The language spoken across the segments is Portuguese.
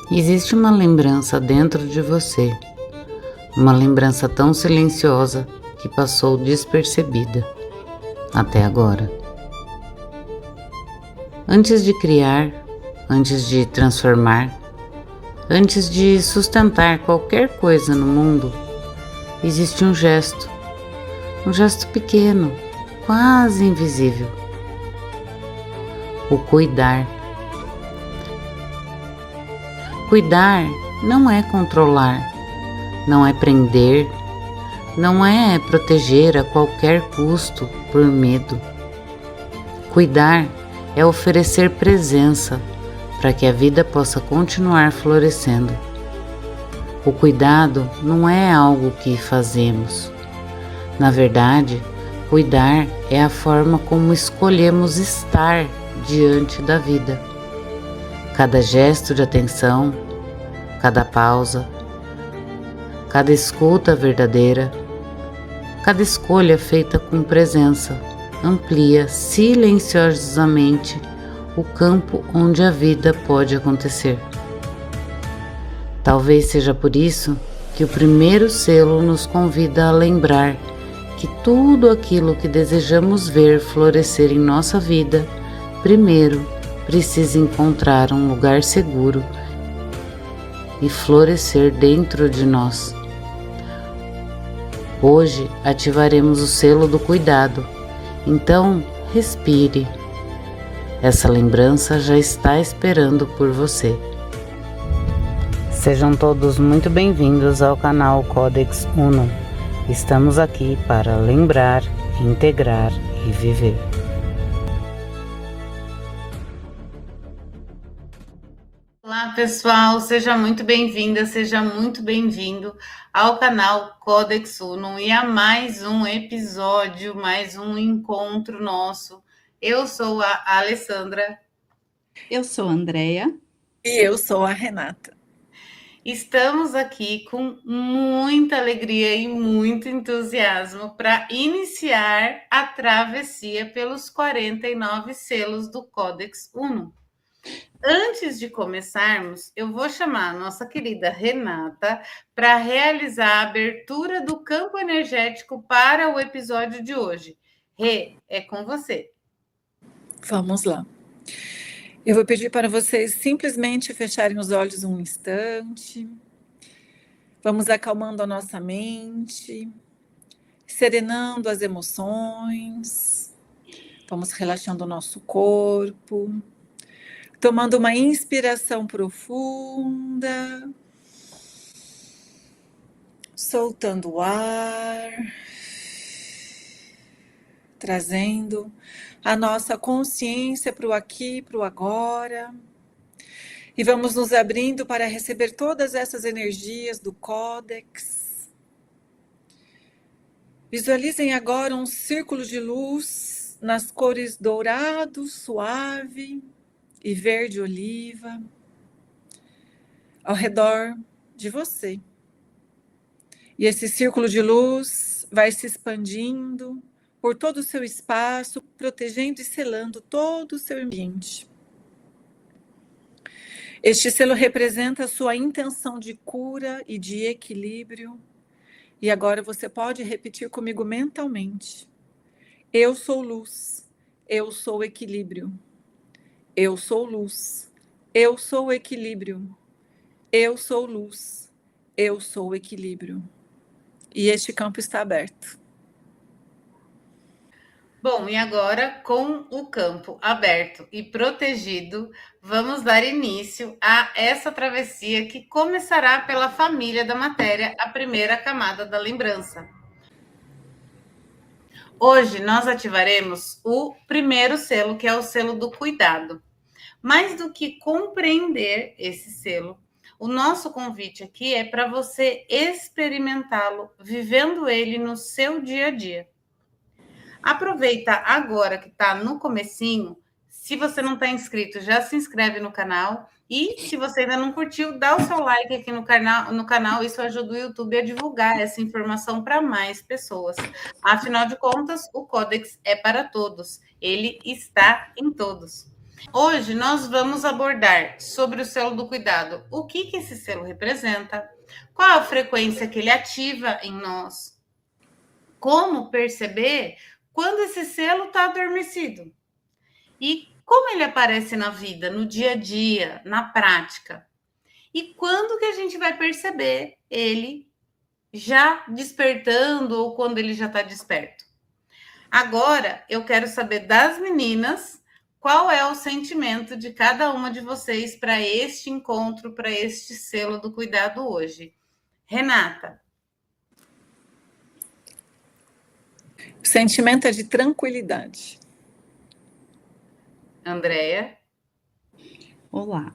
Existe uma lembrança dentro de você, uma lembrança tão silenciosa que passou despercebida até agora. Antes de criar, antes de transformar, antes de sustentar qualquer coisa no mundo, existe um gesto pequeno, quase invisível: o cuidar. Cuidar não é controlar, não é prender, não é proteger a qualquer custo por medo. Cuidar é oferecer presença para que a vida possa continuar florescendo. O cuidado não é algo que fazemos. Na verdade, cuidar é a forma como escolhemos estar diante da vida. Cada gesto de atenção, cada pausa, cada escuta verdadeira, cada escolha feita com presença amplia silenciosamente o campo onde a vida pode acontecer. Talvez seja por isso que o primeiro selo nos convida a lembrar que tudo aquilo que desejamos ver florescer em nossa vida, primeiro precisa encontrar um lugar seguro e florescer dentro de nós. Hoje ativaremos o selo do cuidado, então respire. Essa lembrança já está esperando por você. Sejam todos muito bem-vindos ao canal Codex Uno. Estamos aqui para lembrar, integrar e viver. Olá pessoal, seja muito bem-vinda, seja muito bem-vindo ao canal Codex Uno e a mais um episódio, mais um encontro nosso. Eu sou a Alessandra. Eu sou a Andrea. E eu sou a Renata. Estamos aqui com muita alegria e muito entusiasmo para iniciar a travessia pelos 49 selos do Codex Uno. Antes de começarmos, eu vou chamar a nossa querida Renata para realizar a abertura do campo energético para o episódio de hoje. Rê, é com você. Vamos lá. Eu vou pedir para vocês simplesmente fecharem os olhos um instante. Vamos acalmando a nossa mente, serenando as emoções. Vamos relaxando o nosso corpo. Tomando uma inspiração profunda, soltando o ar, trazendo a nossa consciência para o aqui, para o agora. E vamos nos abrindo para receber todas essas energias do Códex. Visualizem agora um círculo de luz nas cores dourado, suave e verde oliva, ao redor de você. E esse círculo de luz vai se expandindo por todo o seu espaço, protegendo e selando todo o seu ambiente. Este selo representa a sua intenção de cura e de equilíbrio. E agora você pode repetir comigo mentalmente. Eu sou luz, eu sou equilíbrio. Eu sou luz, eu sou equilíbrio. Eu sou luz, eu sou equilíbrio. E este campo está aberto. Bom, e agora, com o campo aberto e protegido, vamos dar início a essa travessia que começará pela família da matéria, a primeira camada da lembrança. Hoje nós ativaremos o primeiro selo, que é o selo do cuidado. Mais do que compreender esse selo, o nosso convite aqui é para você experimentá-lo, vivendo ele no seu dia a dia. Aproveita agora que está no comecinho. Se você não está inscrito, já se inscreve no canal. E se você ainda não curtiu, dá o seu like aqui no canal. Isso ajuda o YouTube a divulgar essa informação para mais pessoas. Afinal de contas, o Códex é para todos. Ele está em todos. Hoje nós vamos abordar sobre o selo do cuidado. O que esse selo representa? Qual a frequência que ele ativa em nós? Como perceber quando esse selo está adormecido? E como ele aparece na vida, no dia a dia, na prática? E quando que a gente vai perceber ele já despertando ou quando ele já está desperto? Agora eu quero saber das meninas qual é o sentimento de cada uma de vocês para este encontro, para este selo do cuidado hoje. Renata. O sentimento é de tranquilidade. Andréia. Olá.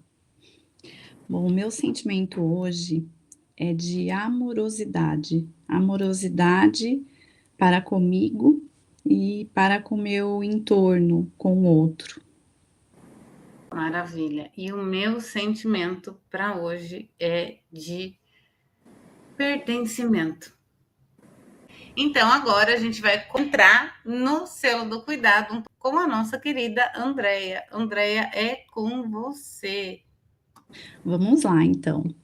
Bom, o meu sentimento hoje é de amorosidade. Amorosidade para comigo e para com o meu entorno, com o outro. Maravilha. E o meu sentimento para hoje é de pertencimento. Então, agora a gente vai entrar no selo do cuidado com a nossa querida Andréia. Andréia, é com você. Vamos lá, então.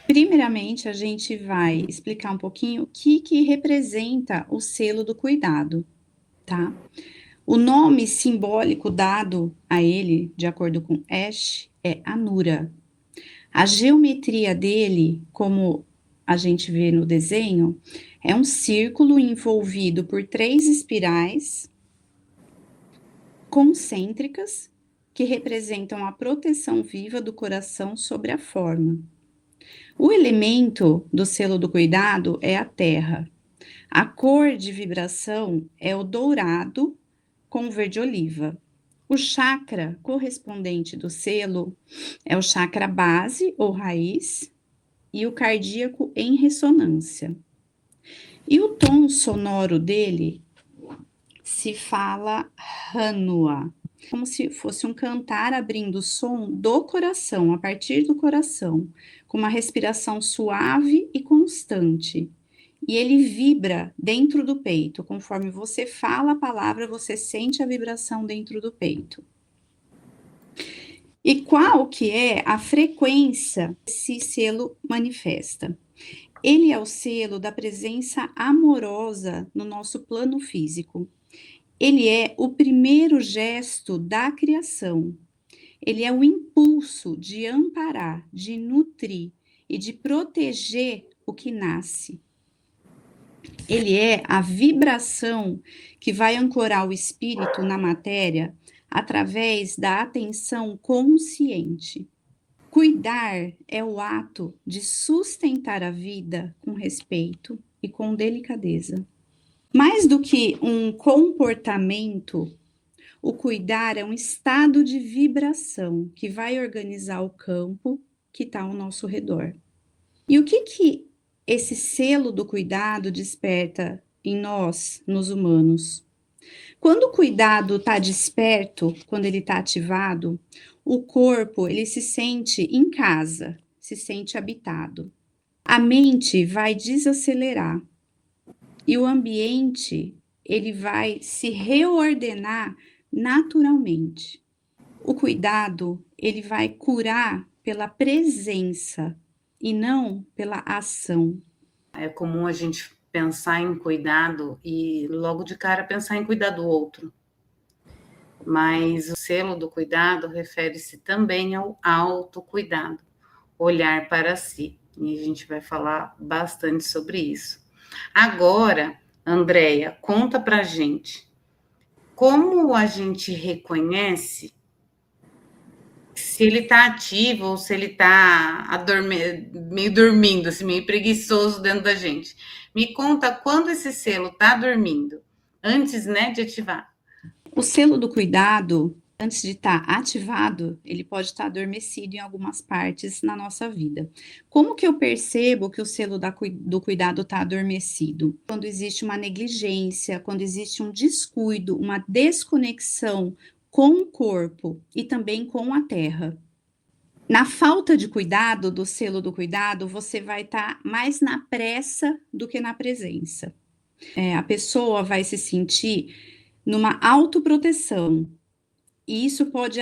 Primeiramente, a gente vai explicar um pouquinho o que representa o selo do cuidado, tá? O nome simbólico dado a ele, de acordo com Ash, é Anura. A geometria dele, como a gente vê no desenho, é um círculo envolvido por 3 espirais concêntricas que representam a proteção viva do coração sobre a forma. O elemento do selo do cuidado é a terra. A cor de vibração é o dourado com verde oliva. O chakra correspondente do selo é o chakra base ou raiz e o cardíaco em ressonância. E o tom sonoro dele se fala Hanua, como se fosse um cantar abrindo o som do coração, a partir do coração, com uma respiração suave e constante. E ele vibra dentro do peito. Conforme você fala a palavra, você sente a vibração dentro do peito. E qual que é a frequência que esse selo manifesta? Ele é o selo da presença amorosa no nosso plano físico. Ele é o primeiro gesto da criação. Ele é o impulso de amparar, de nutrir e de proteger o que nasce. Ele é a vibração que vai ancorar o espírito na matéria através da atenção consciente. Cuidar é o ato de sustentar a vida com respeito e com delicadeza. Mais do que um comportamento, o cuidar é um estado de vibração que vai organizar o campo que está ao nosso redor. E o que esse selo do cuidado desperta em nós, nos humanos? Quando o cuidado está desperto, quando ele está ativado, o corpo ele se sente em casa, se sente habitado. A mente vai desacelerar e o ambiente ele vai se reordenar naturalmente. O cuidado ele vai curar pela presença e não pela ação. É comum a gente pensar em cuidado e logo de cara pensar em cuidar do outro. Mas o selo do cuidado refere-se também ao autocuidado, olhar para si. E a gente vai falar bastante sobre isso. Agora, Andréia, conta pra gente como a gente reconhece se ele está ativo ou se ele está meio dormindo, assim, meio preguiçoso dentro da gente. Me conta quando esse selo está dormindo, antes, né, de ativar. O selo do cuidado, antes de estar ativado, ele pode estar adormecido em algumas partes na nossa vida. Como que eu percebo que o selo do cuidado está adormecido? Quando existe uma negligência, quando existe um descuido, uma desconexão com o corpo e também com a terra. Na falta de cuidado, do selo do cuidado, você vai estar mais na pressa do que na presença. A pessoa vai se sentir numa autoproteção. E isso pode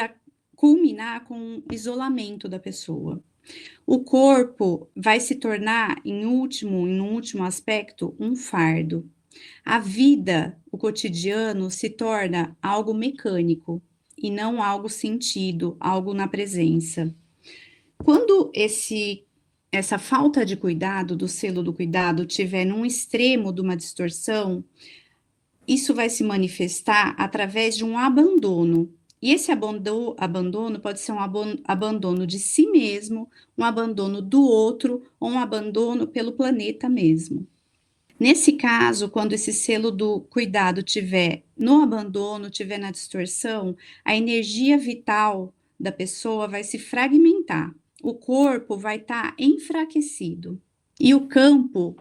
culminar com o isolamento da pessoa. O corpo vai se tornar, em último aspecto, um fardo. A vida, o cotidiano, se torna algo mecânico e não algo sentido, algo na presença. Quando essa falta de cuidado, do selo do cuidado, tiver num extremo de uma distorção, isso vai se manifestar através de um abandono. E esse abandono pode ser um abandono de si mesmo, um abandono do outro, ou um abandono pelo planeta mesmo. Nesse caso, quando esse selo do cuidado tiver no abandono, tiver na distorção, a energia vital da pessoa vai se fragmentar. O corpo vai estar enfraquecido. E o campo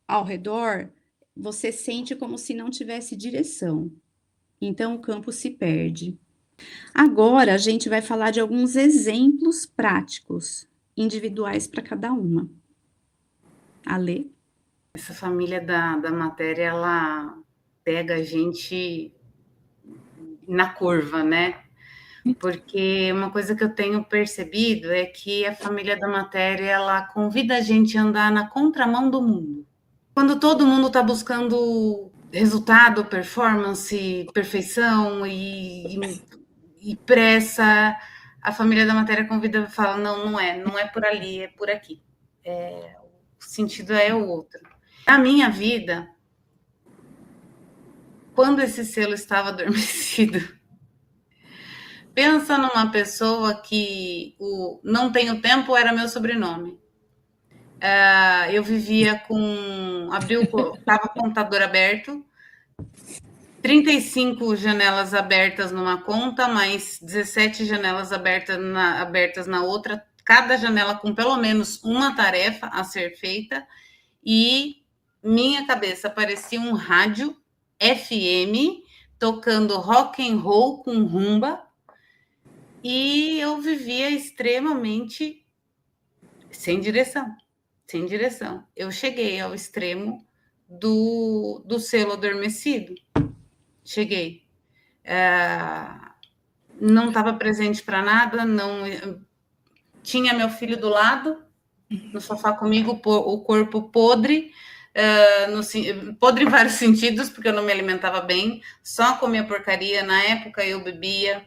ao redor, você sente como se não tivesse direção. Então, o campo se perde. Agora, a gente vai falar de alguns exemplos práticos, individuais para cada uma. Alê? Essa família da matéria, ela pega a gente na curva, né? Porque uma coisa que eu tenho percebido é que a família da matéria, ela convida a gente a andar na contramão do mundo. Quando todo mundo está buscando resultado, performance, perfeição e pressa, a família da matéria convida e fala, não é por ali, é por aqui. O sentido é o outro. Na minha vida, quando esse selo estava adormecido, pensa numa pessoa que o não tenho tempo era meu sobrenome. Eu vivia estava com o computador aberto, 35 janelas abertas numa conta, mais 17 janelas abertas na outra, cada janela com pelo menos uma tarefa a ser feita, e minha cabeça parecia um rádio FM tocando rock and roll com rumba, e eu vivia extremamente sem direção. Eu cheguei ao extremo do selo adormecido. Cheguei. Não estava presente para nada, não tinha meu filho do lado, no sofá comigo, o corpo podre, podre em vários sentidos, porque eu não me alimentava bem, só comia porcaria. Na época eu bebia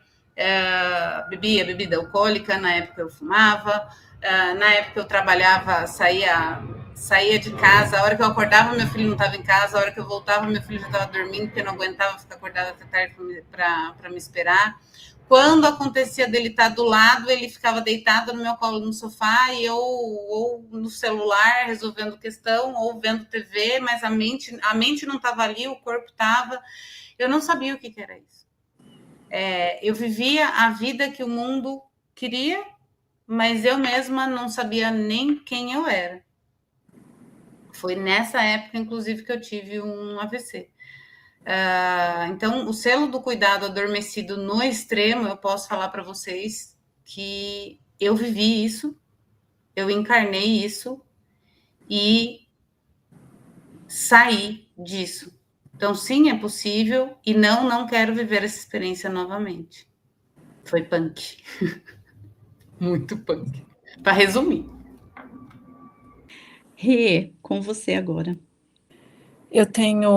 bebida alcoólica, na época eu fumava, na época eu trabalhava, saía de casa, a hora que eu acordava meu filho não estava em casa, a hora que eu voltava meu filho já estava dormindo, porque eu não aguentava ficar acordada até tarde para me esperar. Quando acontecia dele estar do lado, ele ficava deitado no meu colo no sofá e eu ou no celular resolvendo questão, ou vendo TV, mas a mente não estava ali, o corpo estava. Eu não sabia o que era isso. Eu vivia a vida que o mundo queria, mas eu mesma não sabia nem quem eu era. Foi nessa época, inclusive, que eu tive um AVC. Então, o selo do cuidado adormecido no extremo, eu posso falar para vocês que eu vivi isso, eu encarnei isso e saí disso. Então, sim, é possível, e não quero viver essa experiência novamente. Foi punk. Muito punk. Para resumir. Rê, com você agora. Eu tenho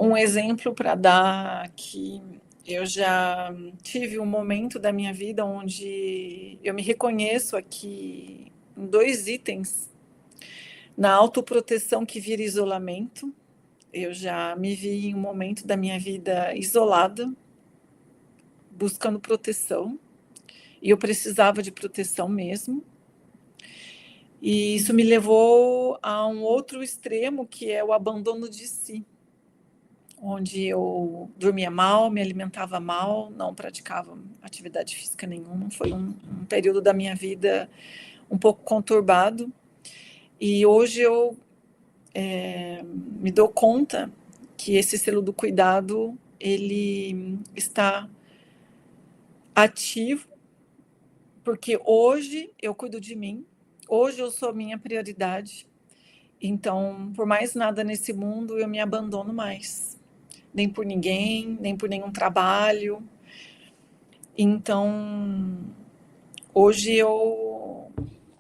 um exemplo para dar que eu já tive um momento da minha vida onde eu me reconheço aqui em 2 itens. Na autoproteção que vira isolamento. Eu já me vi em um momento da minha vida isolada, buscando proteção, e eu precisava de proteção mesmo. E isso me levou a um outro extremo, que é o abandono de si, onde eu dormia mal, me alimentava mal, não praticava atividade física nenhuma. Foi um período da minha vida um pouco conturbado, e hoje eu me dou conta que esse selo do cuidado, ele está ativo, porque hoje eu cuido de mim, hoje eu sou a minha prioridade. Então, por mais nada nesse mundo, eu me abandono mais. Nem por ninguém, nem por nenhum trabalho. Então, hoje eu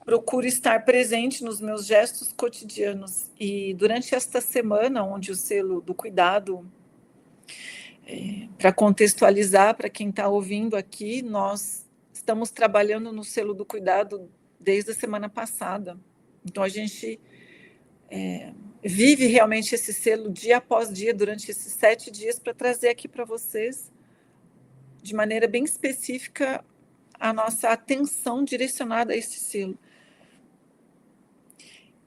procuro estar presente nos meus gestos cotidianos. E durante esta semana, onde o selo do cuidado, para contextualizar para quem está ouvindo aqui, nós estamos trabalhando no selo do cuidado desde a semana passada. Então, a gente vive realmente esse selo dia após dia, durante esses 7 dias, para trazer aqui para vocês, de maneira bem específica, a nossa atenção direcionada a esse selo.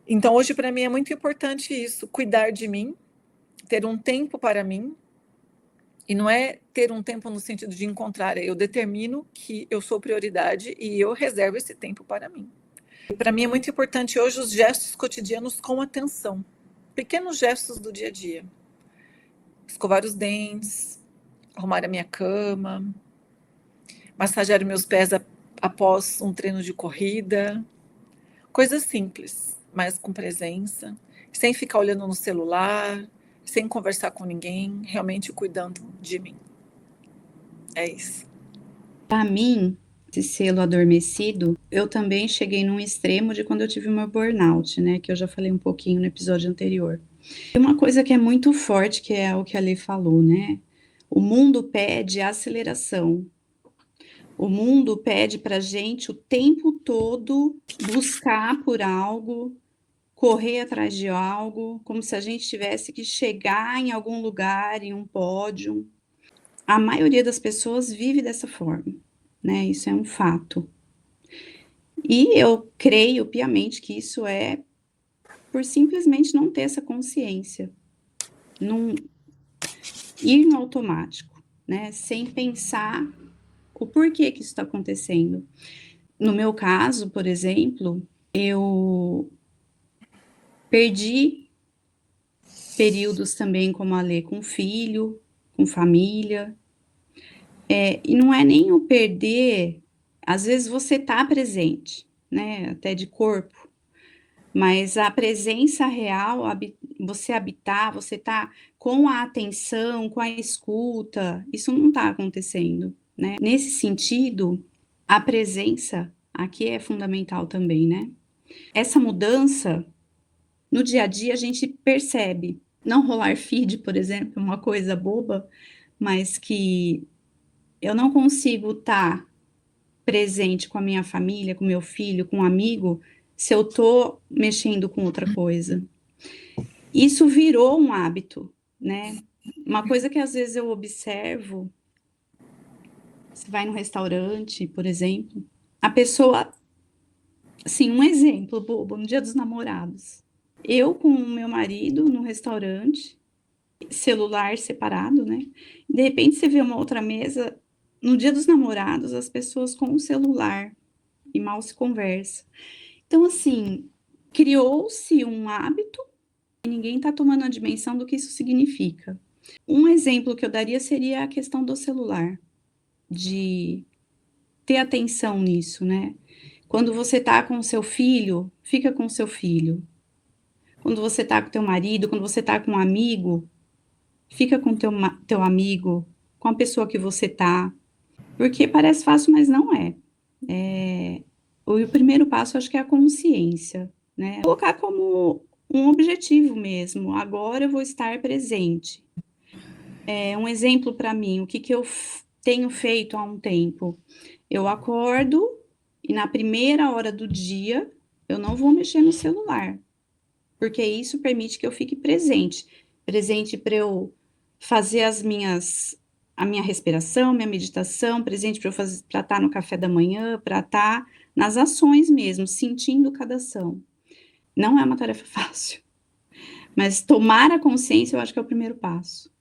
Então, hoje, para mim, é muito importante isso, cuidar de mim, ter um tempo para mim, e não é ter um tempo no sentido de encontrar, eu determino que eu sou prioridade e eu reservo esse tempo para mim. Para mim é muito importante hoje os gestos cotidianos com atenção, pequenos gestos do dia a dia. Escovar os dentes, arrumar a minha cama, massagear os meus pés após um treino de corrida, coisas simples, mas com presença, sem ficar olhando no celular, sem conversar com ninguém, realmente cuidando de mim. É isso. Para mim, esse selo adormecido, eu também cheguei num extremo de quando eu tive o meu burnout, né? Que eu já falei um pouquinho no episódio anterior. E uma coisa que é muito forte, que é o que a Lê falou, né? O mundo pede aceleração. O mundo pede para gente o tempo todo buscar por algo, correr atrás de algo, como se a gente tivesse que chegar em algum lugar, em um pódio. A maioria das pessoas vive dessa forma, né? Isso é um fato. E eu creio piamente que isso é por simplesmente não ter essa consciência, não ir no automático, né? Sem pensar o porquê que isso está acontecendo. No meu caso, por exemplo, eu perdi períodos também, como a Lê, com filho, com família. E não é nem o perder, às vezes você está presente, né? Até de corpo, mas a presença real, você habitar, você tá com a atenção, com a escuta, isso não está acontecendo, né? Nesse sentido, a presença aqui é fundamental também, né? Essa mudança, no dia a dia, a gente percebe. Não rolar feed, por exemplo, é uma coisa boba, mas que eu não consigo estar presente com a minha família, com meu filho, com um amigo, se eu tô mexendo com outra coisa. Isso virou um hábito, né? Uma coisa que às vezes eu observo, você vai num restaurante, por exemplo, a pessoa, assim, um exemplo bobo, no Dia dos Namorados, eu com o meu marido no restaurante, celular separado, né? De repente você vê uma outra mesa, no Dia dos Namorados, as pessoas com o celular e mal se conversa. Então, assim, criou-se um hábito e ninguém está tomando a dimensão do que isso significa. Um exemplo que eu daria seria a questão do celular, de ter atenção nisso, né? Quando você está com o seu filho, fica com o seu filho. Quando você está com o teu marido, quando você está com um amigo, fica com o teu amigo, com a pessoa que você está. Porque parece fácil, mas não é. O primeiro passo, acho que é a consciência, né? Colocar como um objetivo mesmo. Agora eu vou estar presente. Um exemplo para mim, o que eu tenho feito há um tempo. Eu acordo e na primeira hora do dia eu não vou mexer no celular, porque isso permite que eu fique presente para eu fazer a minha respiração, minha meditação, presente para estar no café da manhã, para estar nas ações mesmo, sentindo cada ação. Não é uma tarefa fácil, mas tomar a consciência eu acho que é o primeiro passo.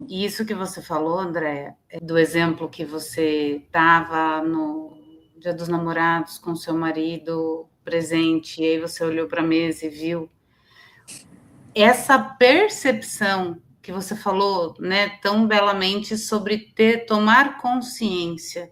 E isso que você falou, André, do exemplo que você estava no Dia dos Namorados com seu marido presente, e aí você olhou para a mesa e viu essa percepção que você falou, né, tão belamente sobre tomar consciência,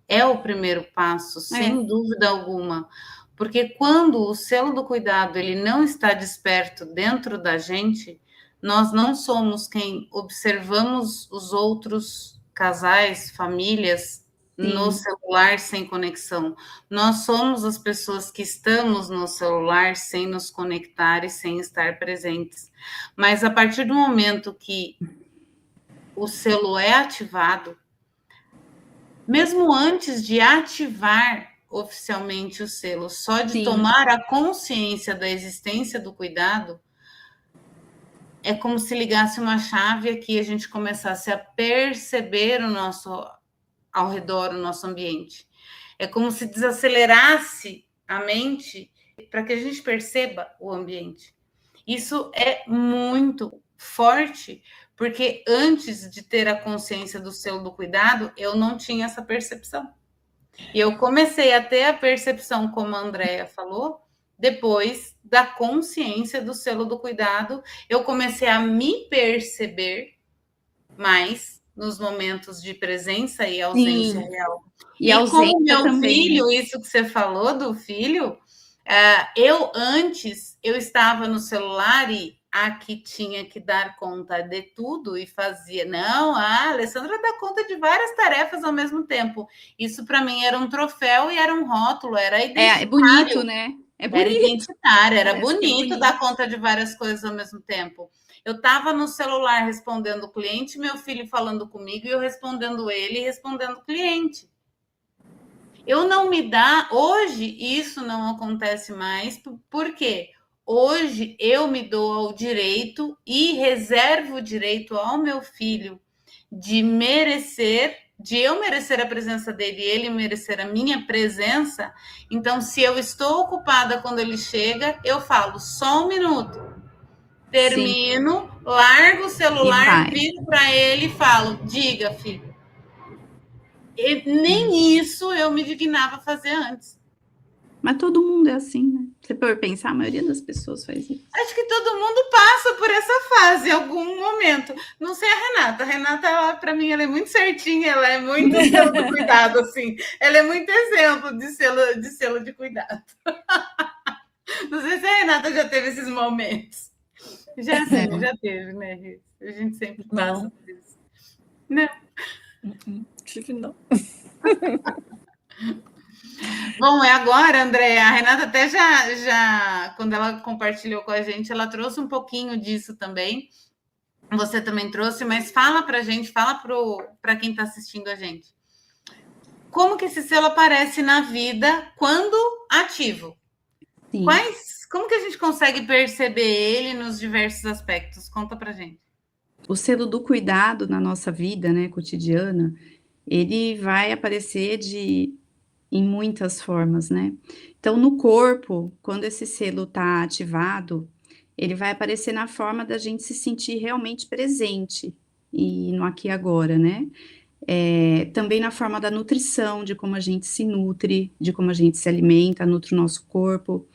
é o primeiro passo, sem dúvida alguma, porque quando o selo do cuidado ele não está desperto dentro da gente, nós não somos quem observamos os outros casais, famílias no Sim. celular sem conexão. Nós somos as pessoas que estamos no celular sem nos conectar e sem estar presentes. Mas a partir do momento que o selo é ativado, mesmo antes de ativar oficialmente o selo, só de Sim. tomar a consciência da existência do cuidado, é como se ligasse uma chave aqui e a gente começasse a perceber o nosso ao redor, o nosso ambiente. É como se desacelerasse a mente para que a gente perceba o ambiente. Isso é muito forte, porque antes de ter a consciência do selo do cuidado, eu não tinha essa percepção. E eu comecei a ter a percepção, como a Andrea falou, depois da consciência do selo do cuidado, eu comecei a me perceber mais nos momentos de presença e ausência Sim. real. E E como ausência meu também, né? filho, isso que você falou do filho, eu antes eu estava no celular e aqui tinha que dar conta de tudo e fazia. Não, a Alessandra dá conta de várias tarefas ao mesmo tempo. Isso para mim era um troféu e era um rótulo, era É bonito, né? É era bonito. identitário, era Parece que é bonito dar bonito. conta de várias coisas ao mesmo tempo. Eu estava no celular respondendo o cliente, meu filho falando comigo e eu respondendo ele e respondendo o cliente. Eu não me dá. Hoje isso não acontece mais. Por quê? Hoje eu me dou ao direito e reservo o direito ao meu filho de merecer, de eu merecer a presença dele e ele merecer a minha presença. Então, se eu estou ocupada quando ele chega, eu falo só um minuto. Sim. Termino, largo o E celular, vai. viro para ele e falo: diga, filho. E nem isso eu me dignava a fazer antes. Mas todo mundo é assim, né? Se for pensar, a maioria das pessoas faz isso. Acho que todo mundo passa por essa fase em algum momento. Não sei a Renata. A Renata, para mim, ela é muito certinha, ela é muito selo de cuidado, assim. Ela é muito exemplo de selo de cuidado. Não sei se a Renata já teve esses momentos. Já sim, já teve, né? A gente sempre passa Não. por isso. Não. Tive não. Bom, é agora, André. A Renata até quando ela compartilhou com a gente, ela trouxe um pouquinho disso também. Você também trouxe, mas fala para a gente, fala para quem está assistindo a gente. Como que esse selo aparece na vida quando ativo? Sim. Como que a gente consegue perceber ele nos diversos aspectos? Conta para gente. O selo do cuidado na nossa vida, né, cotidiana, ele vai aparecer em muitas formas, né? Então, no corpo, quando esse selo está ativado, ele vai aparecer na forma da gente se sentir realmente presente e no aqui e agora, né? Também na forma da nutrição, de como a gente se nutre, de como a gente se alimenta, nutre o nosso corpo,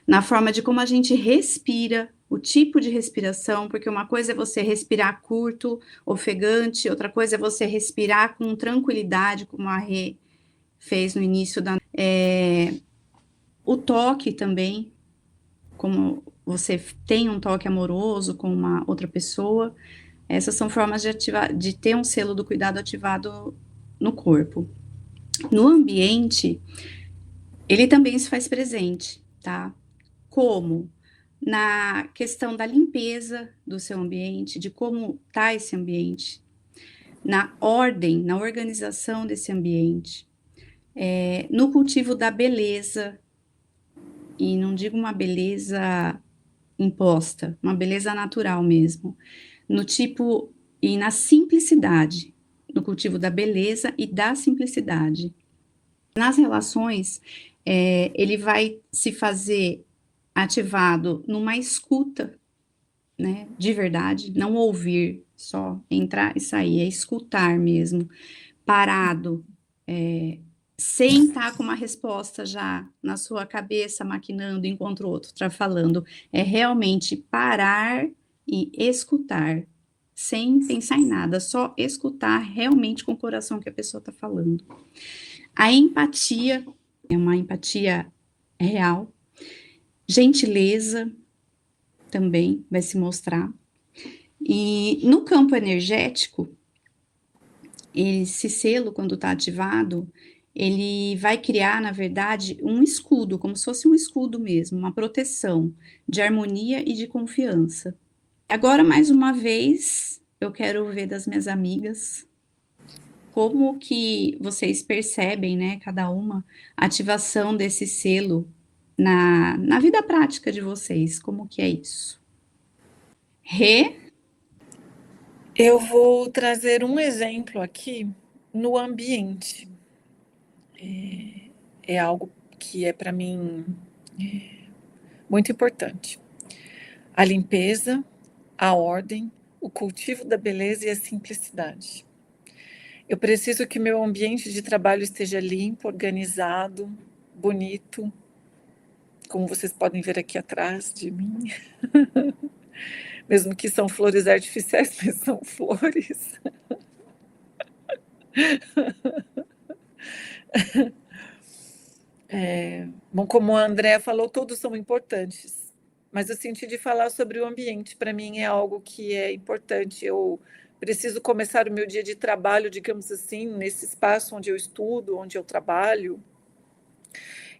na forma de como a gente respira, o tipo de respiração, porque uma coisa é você respirar curto, ofegante, outra coisa é você respirar com tranquilidade, como a Rê fez no início da. O toque também, como você tem um toque amoroso com uma outra pessoa, essas são formas de ter um selo do cuidado ativado no corpo. No ambiente, ele também se faz presente, tá? Como? Na questão da limpeza do seu ambiente, de como tá esse ambiente, na ordem, na organização desse ambiente, no cultivo da beleza, e não digo uma beleza imposta, uma beleza natural mesmo, no tipo e na simplicidade, no cultivo da beleza e da simplicidade. Nas relações, ele vai se fazer ativado numa escuta, né, de verdade, não ouvir só, entrar e sair, é escutar mesmo, parado, sem estar com uma resposta já na sua cabeça, maquinando enquanto o outro está falando, é realmente parar e escutar, sem pensar em nada, só escutar realmente com o coração que a pessoa está falando. A empatia é uma empatia real, gentileza também vai se mostrar. E no campo energético, esse selo, quando está ativado, ele vai criar, na verdade, um escudo, como se fosse um escudo mesmo, uma proteção de harmonia e de confiança. Agora, mais uma vez, eu quero ver das minhas amigas como que vocês percebem, né, cada uma, a ativação desse selo na vida prática de vocês. Como que é isso? Rê? Eu vou trazer um exemplo aqui no ambiente. É algo que é para mim muito importante. A limpeza, a ordem, o cultivo da beleza e a simplicidade. Eu preciso que meu ambiente de trabalho esteja limpo, organizado, bonito, como vocês podem ver aqui atrás de mim. Mesmo que são flores artificiais, mas são flores. Bom, como a Andrea falou, todos são importantes, mas eu senti de falar sobre o ambiente. Para mim é algo que é importante. Eu preciso começar o meu dia de trabalho, digamos assim, nesse espaço onde eu estudo, onde eu trabalho.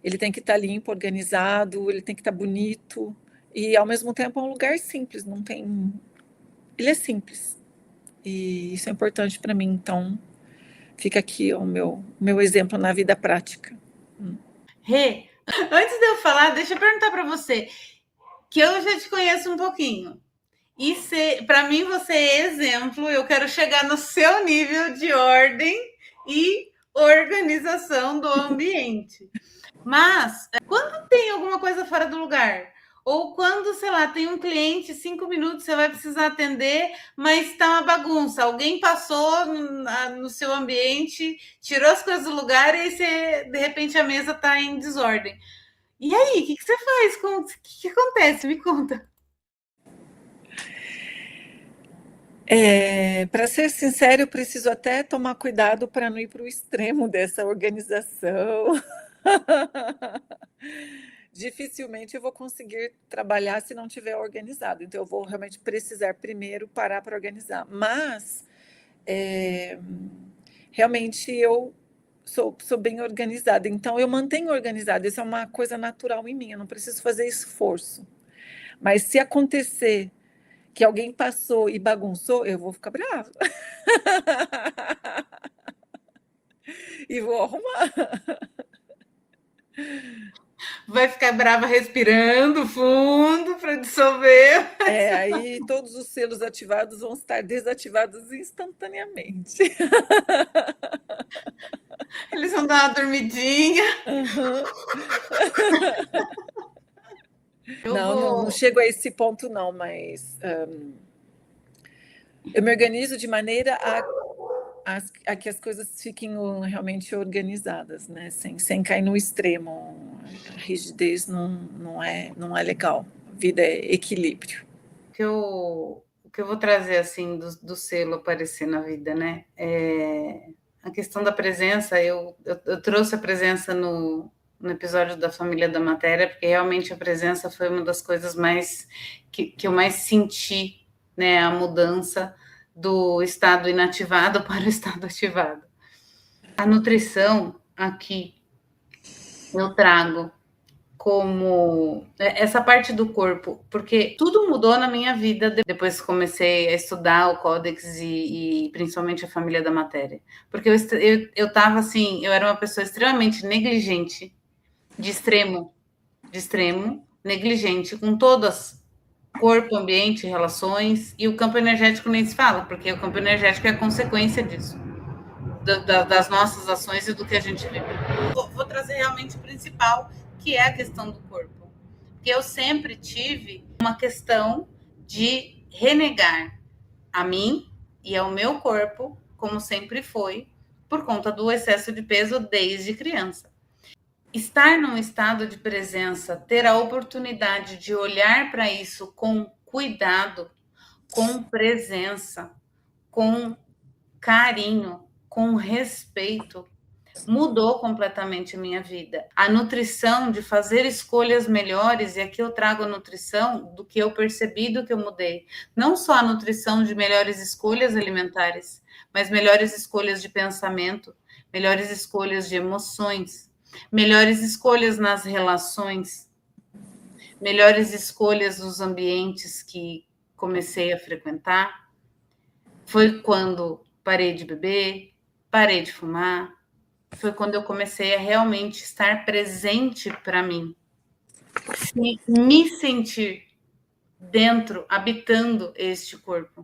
Ele tem que estar limpo, organizado, ele tem que estar bonito e, ao mesmo tempo, é um lugar simples. Não tem, ele é simples e isso é importante para mim. Então, fica aqui o meu exemplo na vida prática. Rê, antes de eu falar, deixa eu perguntar para você, que eu já te conheço um pouquinho. E para mim você é exemplo, eu quero chegar no seu nível de ordem e organização do ambiente. Mas quando tem alguma coisa fora do lugar, ou quando, sei lá, tem um cliente, 5 minutos, você vai precisar atender, mas está uma bagunça. Alguém passou no seu ambiente, tirou as coisas do lugar e aí você, de repente a mesa está em desordem. E aí, o que você faz? O que acontece? Me conta. Para ser sincero, eu preciso até tomar cuidado para não ir para o extremo dessa organização. Dificilmente eu vou conseguir trabalhar se não tiver organizado. Então, eu vou realmente precisar primeiro parar para organizar. Mas, realmente, eu sou bem organizada. Então, eu mantenho organizada. Isso é uma coisa natural em mim. Eu não preciso fazer esforço. Mas se acontecer que alguém passou e bagunçou, eu vou ficar brava. E vou arrumar. Vai ficar brava respirando fundo para dissolver. Aí todos os selos ativados vão estar desativados instantaneamente. Eles vão dar uma dormidinha. Uhum. Não, não chego a esse ponto, não, mas eu me organizo de maneira a que as coisas fiquem realmente organizadas, né? Sem cair no extremo. A rigidez não é legal. A vida é equilíbrio. O que eu vou trazer assim do selo aparecer na vida, né? A questão da presença. Eu trouxe a presença no episódio da Família da Matéria, porque realmente a presença foi uma das coisas mais que eu mais senti, né? A mudança do estado inativado para o estado ativado. A nutrição aqui eu trago como essa parte do corpo, porque tudo mudou na minha vida depois que comecei a estudar o Códex e principalmente a Família da Matéria. Porque eu tava assim, eu era uma pessoa extremamente negligente, de extremo, negligente, com todas, corpo, ambiente, relações, e o campo energético nem se fala, porque o campo energético é a consequência disso, das nossas ações e do que a gente vive. Vou trazer realmente o principal, que é a questão do corpo. Porque eu sempre tive uma questão de renegar a mim e ao meu corpo, como sempre foi, por conta do excesso de peso desde criança. Estar num estado de presença, ter a oportunidade de olhar para isso com cuidado, com presença, com carinho, com respeito, Mudou completamente a minha vida. A nutrição, de fazer escolhas melhores, e aqui eu trago a nutrição do que eu percebi, do que eu mudei. Não só a nutrição de melhores escolhas alimentares, mas melhores escolhas de pensamento, melhores escolhas de emoções, melhores escolhas nas relações, melhores escolhas nos ambientes que comecei a frequentar. Foi quando parei de beber, parei de fumar, foi quando eu comecei a realmente estar presente para mim, me sentir dentro, habitando este corpo.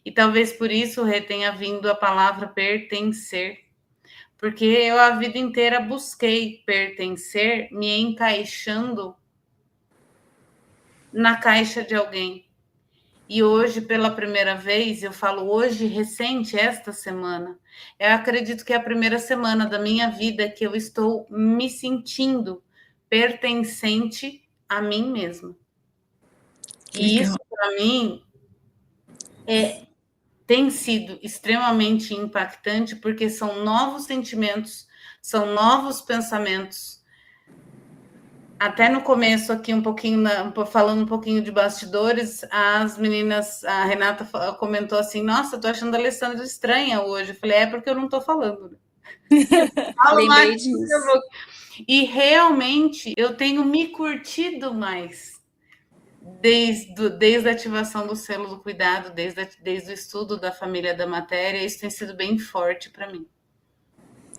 E talvez por isso tenha vindo a palavra pertencer, porque eu a vida inteira busquei pertencer, me encaixando na caixa de alguém. E hoje, pela primeira vez, eu falo hoje, recente, esta semana, eu acredito que é a primeira semana da minha vida que eu estou me sentindo pertencente a mim mesma. E isso, para mim, tem sido extremamente impactante, porque são novos sentimentos, são novos pensamentos. Até no começo aqui, um pouquinho, falando um pouquinho de bastidores, as meninas, a Renata comentou assim, nossa, tô achando a Alessandra estranha hoje. Eu falei, é porque eu não tô falando. Lembrei disso. E realmente eu tenho me curtido mais desde a ativação do selo do cuidado, desde o estudo da família da matéria, isso tem sido bem forte para mim.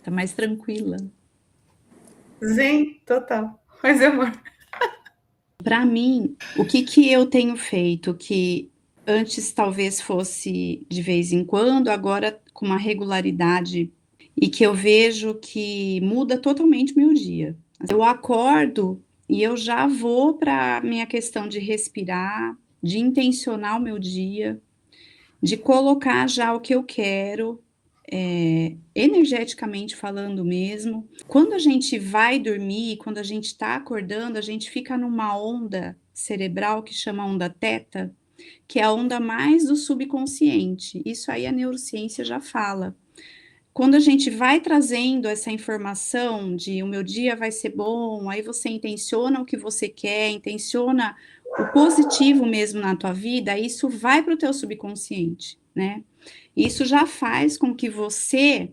Tá mais tranquila. Sim, total. Mas, amor, para mim, o que eu tenho feito, que antes talvez fosse de vez em quando, agora com uma regularidade, e que eu vejo que muda totalmente meu dia. Eu acordo e eu já vou para minha questão de respirar, de intencionar o meu dia, de colocar já o que eu quero, energeticamente falando mesmo. Quando a gente vai dormir, quando a gente está acordando, a gente fica numa onda cerebral que chama onda teta, que é a onda mais do subconsciente. Isso aí a neurociência já fala. Quando a gente vai trazendo essa informação de o meu dia vai ser bom, aí você intenciona o que você quer, intenciona o positivo mesmo na tua vida, isso vai para o teu subconsciente, né? Isso já faz com que você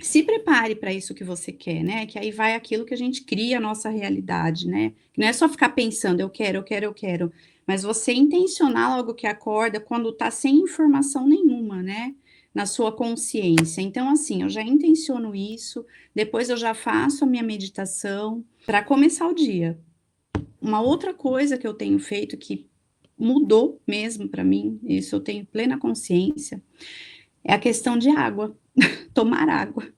se prepare para isso que você quer, né? Que aí vai aquilo que a gente cria a nossa realidade, né? Que não é só ficar pensando, eu quero, mas você intencionar logo que acorda quando tá sem informação nenhuma, né? Na sua consciência. Então, assim, eu já intenciono isso, depois eu já faço a minha meditação para começar o dia. Uma outra coisa que eu tenho feito que mudou mesmo para mim, isso eu tenho plena consciência, é a questão de água, tomar água.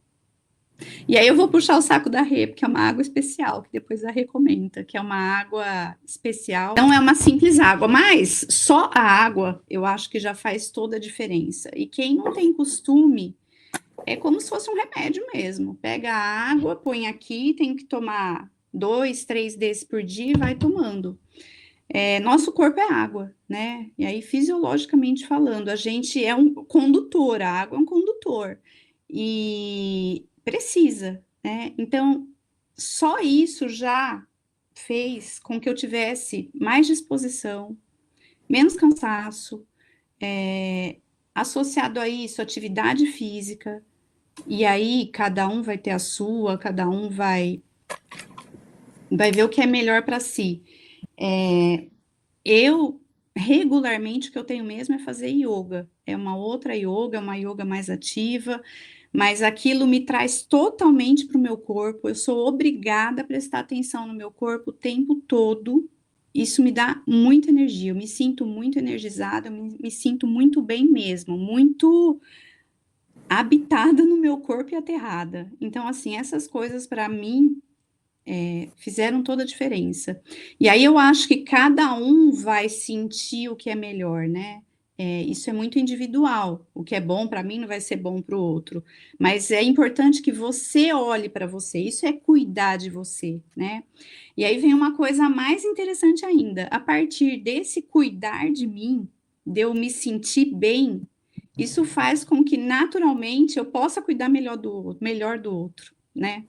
E aí eu vou puxar o saco da Rê, porque é uma água especial, que depois a Rê comenta, que é uma água especial. Não é uma simples água, mas só a água eu acho que já faz toda a diferença. E quem não tem costume, é como se fosse um remédio mesmo. Pega a água, põe aqui, tem que tomar 2, 3 desses por dia e vai tomando. Nosso corpo é água, né? E aí, fisiologicamente falando, a gente é um condutor, a água é um condutor. E precisa, né? Então, só isso já fez com que eu tivesse mais disposição, menos cansaço, associado a isso, atividade física, e aí cada um vai ter a sua, cada um vai ver o que é melhor para si. Eu, regularmente, o que eu tenho mesmo é fazer yoga. É uma outra yoga, uma yoga mais ativa, mas aquilo me traz totalmente para o meu corpo. Eu sou obrigada a prestar atenção no meu corpo o tempo todo. Isso me dá muita energia. Eu me sinto muito energizada, me sinto muito bem mesmo, muito habitada no meu corpo e aterrada. Então, assim, essas coisas para mim fizeram toda a diferença. E aí eu acho que cada um vai sentir o que é melhor, né? Isso é muito individual. O que é bom para mim não vai ser bom para o outro. Mas é importante que você olhe para você. Isso é cuidar de você, né? E aí vem uma coisa mais interessante ainda. A partir desse cuidar de mim, de eu me sentir bem, Isso faz com que, naturalmente, eu possa cuidar melhor do outro, né?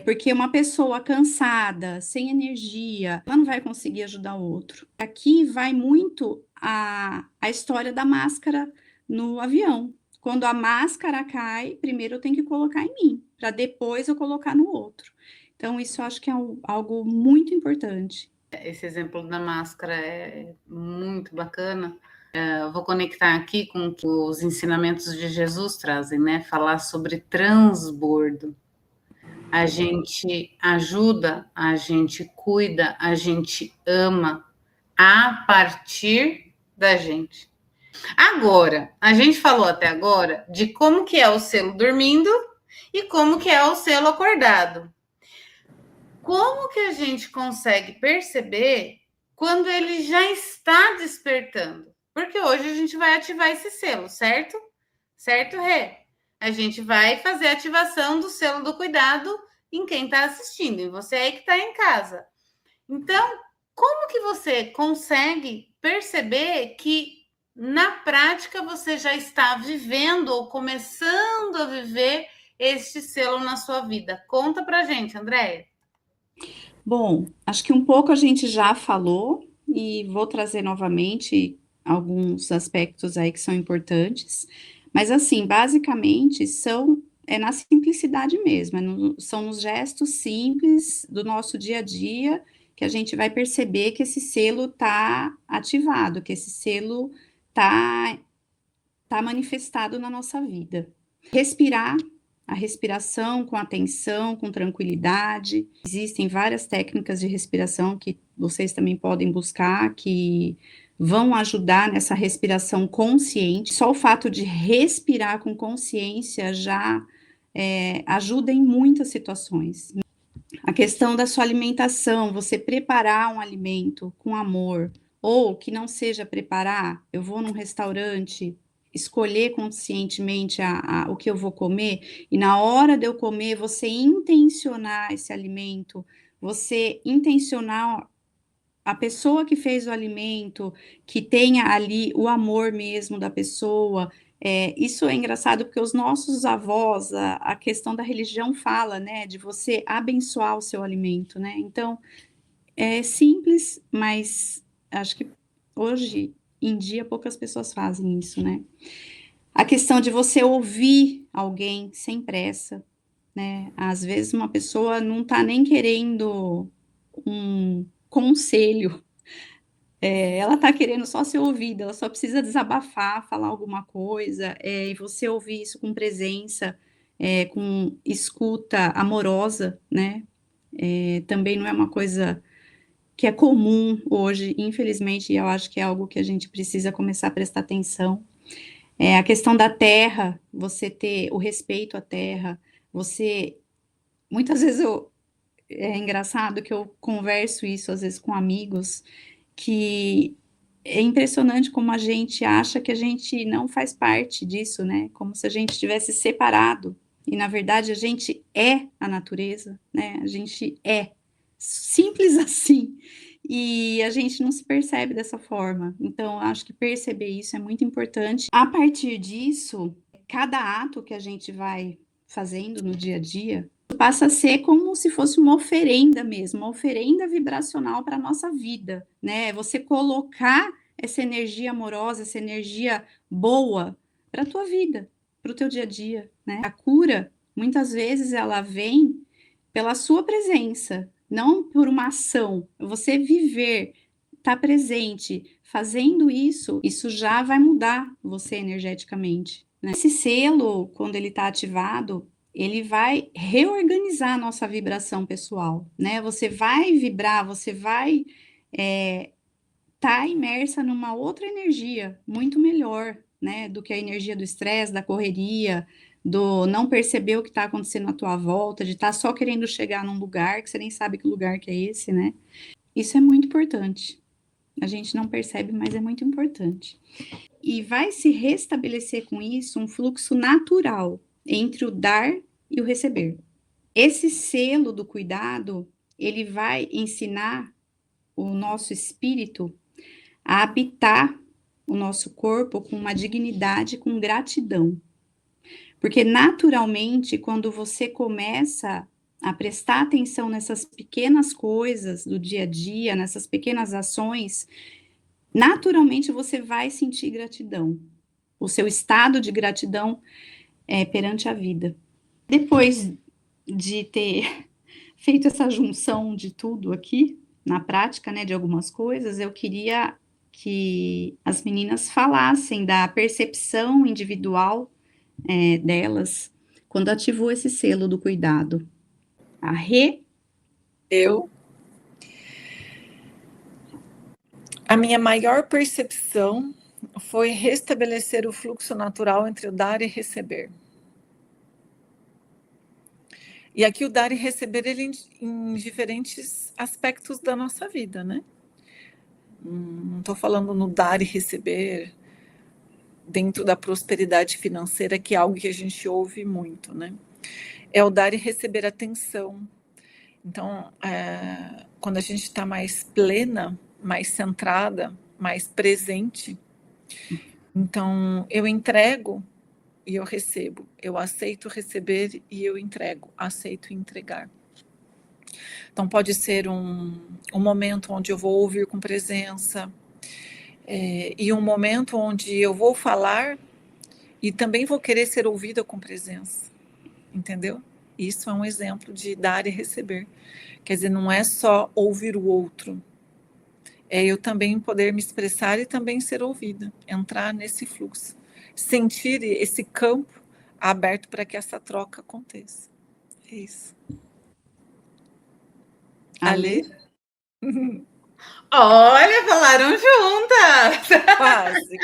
Porque uma pessoa cansada, sem energia, ela não vai conseguir ajudar o outro. Aqui vai muito a história da máscara no avião. Quando a máscara cai, primeiro eu tenho que colocar em mim, para depois eu colocar no outro. Então, isso eu acho que é algo muito importante. Esse exemplo da máscara é muito bacana. Eu vou conectar aqui com o que os ensinamentos de Jesus trazem, né? Falar sobre transbordo. A gente ajuda, a gente cuida, a gente ama a partir da gente. Agora, a gente falou até agora de como que é o selo dormindo e como que é o selo acordado. Como que a gente consegue perceber quando ele já está despertando? Porque hoje a gente vai ativar esse selo, certo? Certo, Rê? A gente vai fazer a ativação do selo do cuidado em quem está assistindo, em você aí que está em casa. Então, como que você consegue perceber que na prática você já está vivendo ou começando a viver este selo na sua vida? Conta pra gente, Andréia. Bom, acho que um pouco a gente já falou e vou trazer novamente alguns aspectos aí que são importantes, mas assim, basicamente é na simplicidade mesmo, são nos gestos simples do nosso dia a dia que a gente vai perceber que esse selo está ativado, que esse selo está manifestado na nossa vida. Respirar, a respiração com atenção, com tranquilidade. Existem várias técnicas de respiração que vocês também podem buscar, que vão ajudar nessa respiração consciente. Só o fato de respirar com consciência já ajuda em muitas situações. A questão da sua alimentação, você preparar um alimento com amor, ou que não seja preparar, eu vou num restaurante, escolher conscientemente o que eu vou comer, e na hora de eu comer, você intencionar esse alimento, você intencionar a pessoa que fez o alimento, que tenha ali o amor mesmo da pessoa. Isso é engraçado porque os nossos avós, a questão da religião fala, né, de você abençoar o seu alimento, né? Então, é simples, mas acho que hoje em dia poucas pessoas fazem isso, né? A questão de você ouvir alguém sem pressa, né? Às vezes uma pessoa não está nem querendo um conselho, ela está querendo só ser ouvida, ela só precisa desabafar, falar alguma coisa, e você ouvir isso com presença, com escuta amorosa, né? Também não é uma coisa que é comum hoje, infelizmente, e eu acho que é algo que a gente precisa começar a prestar atenção. A questão da terra, você ter o respeito à terra, muitas vezes é engraçado que eu converso isso às vezes com amigos, que é impressionante como a gente acha que a gente não faz parte disso, né? Como se a gente estivesse separado. E, na verdade, a gente é a natureza, né? A gente é simples assim. E a gente não se percebe dessa forma. Então, acho que perceber isso é muito importante. A partir disso, cada ato que a gente vai fazendo no dia a dia passa a ser como se fosse uma oferenda mesmo, uma oferenda vibracional para a nossa vida, né? Você colocar essa energia amorosa, essa energia boa para a tua vida, para o teu dia a dia, né? A cura, muitas vezes, ela vem pela sua presença, não por uma ação. Você viver, estar presente, fazendo isso já vai mudar você energeticamente, né? Esse selo, quando ele está ativado, ele vai reorganizar a nossa vibração pessoal, né? Você vai vibrar, você vai tá imersa numa outra energia muito melhor, né? Do que a energia do estresse, da correria, do não perceber o que está acontecendo à tua volta, de estar só querendo chegar num lugar que você nem sabe que lugar que é esse, né? Isso é muito importante. A gente não percebe, mas é muito importante. E vai se restabelecer com isso um fluxo natural entre o dar e o receber. Esse selo do cuidado, ele vai ensinar o nosso espírito a habitar o nosso corpo com uma dignidade, com gratidão. Porque naturalmente, quando você começa a prestar atenção nessas pequenas coisas do dia a dia, nessas pequenas ações, naturalmente você vai sentir gratidão. O seu estado de gratidão perante a vida. Depois de ter feito essa junção de tudo aqui, na prática, né, de algumas coisas, eu queria que as meninas falassem da percepção individual delas quando ativou esse selo do cuidado. A Rê? A minha maior percepção foi restabelecer o fluxo natural entre o dar e receber. E aqui o dar e receber ele em diferentes aspectos da nossa vida, né? Não estou falando no dar e receber dentro da prosperidade financeira, que é algo que a gente ouve muito, né? É o dar e receber atenção. Então, quando a gente está mais plena, mais centrada, mais presente, então eu entrego e eu recebo, eu aceito receber e eu entrego, aceito entregar. Então pode ser um momento onde eu vou ouvir com presença, e um momento onde eu vou falar e também vou querer ser ouvida com presença, entendeu? Isso é um exemplo de dar e receber. Quer dizer, não é só ouvir o outro, é eu também poder me expressar e também ser ouvida, entrar nesse fluxo, sentir esse campo aberto para que essa troca aconteça. É isso. Ale? Olha, falaram juntas! Quase.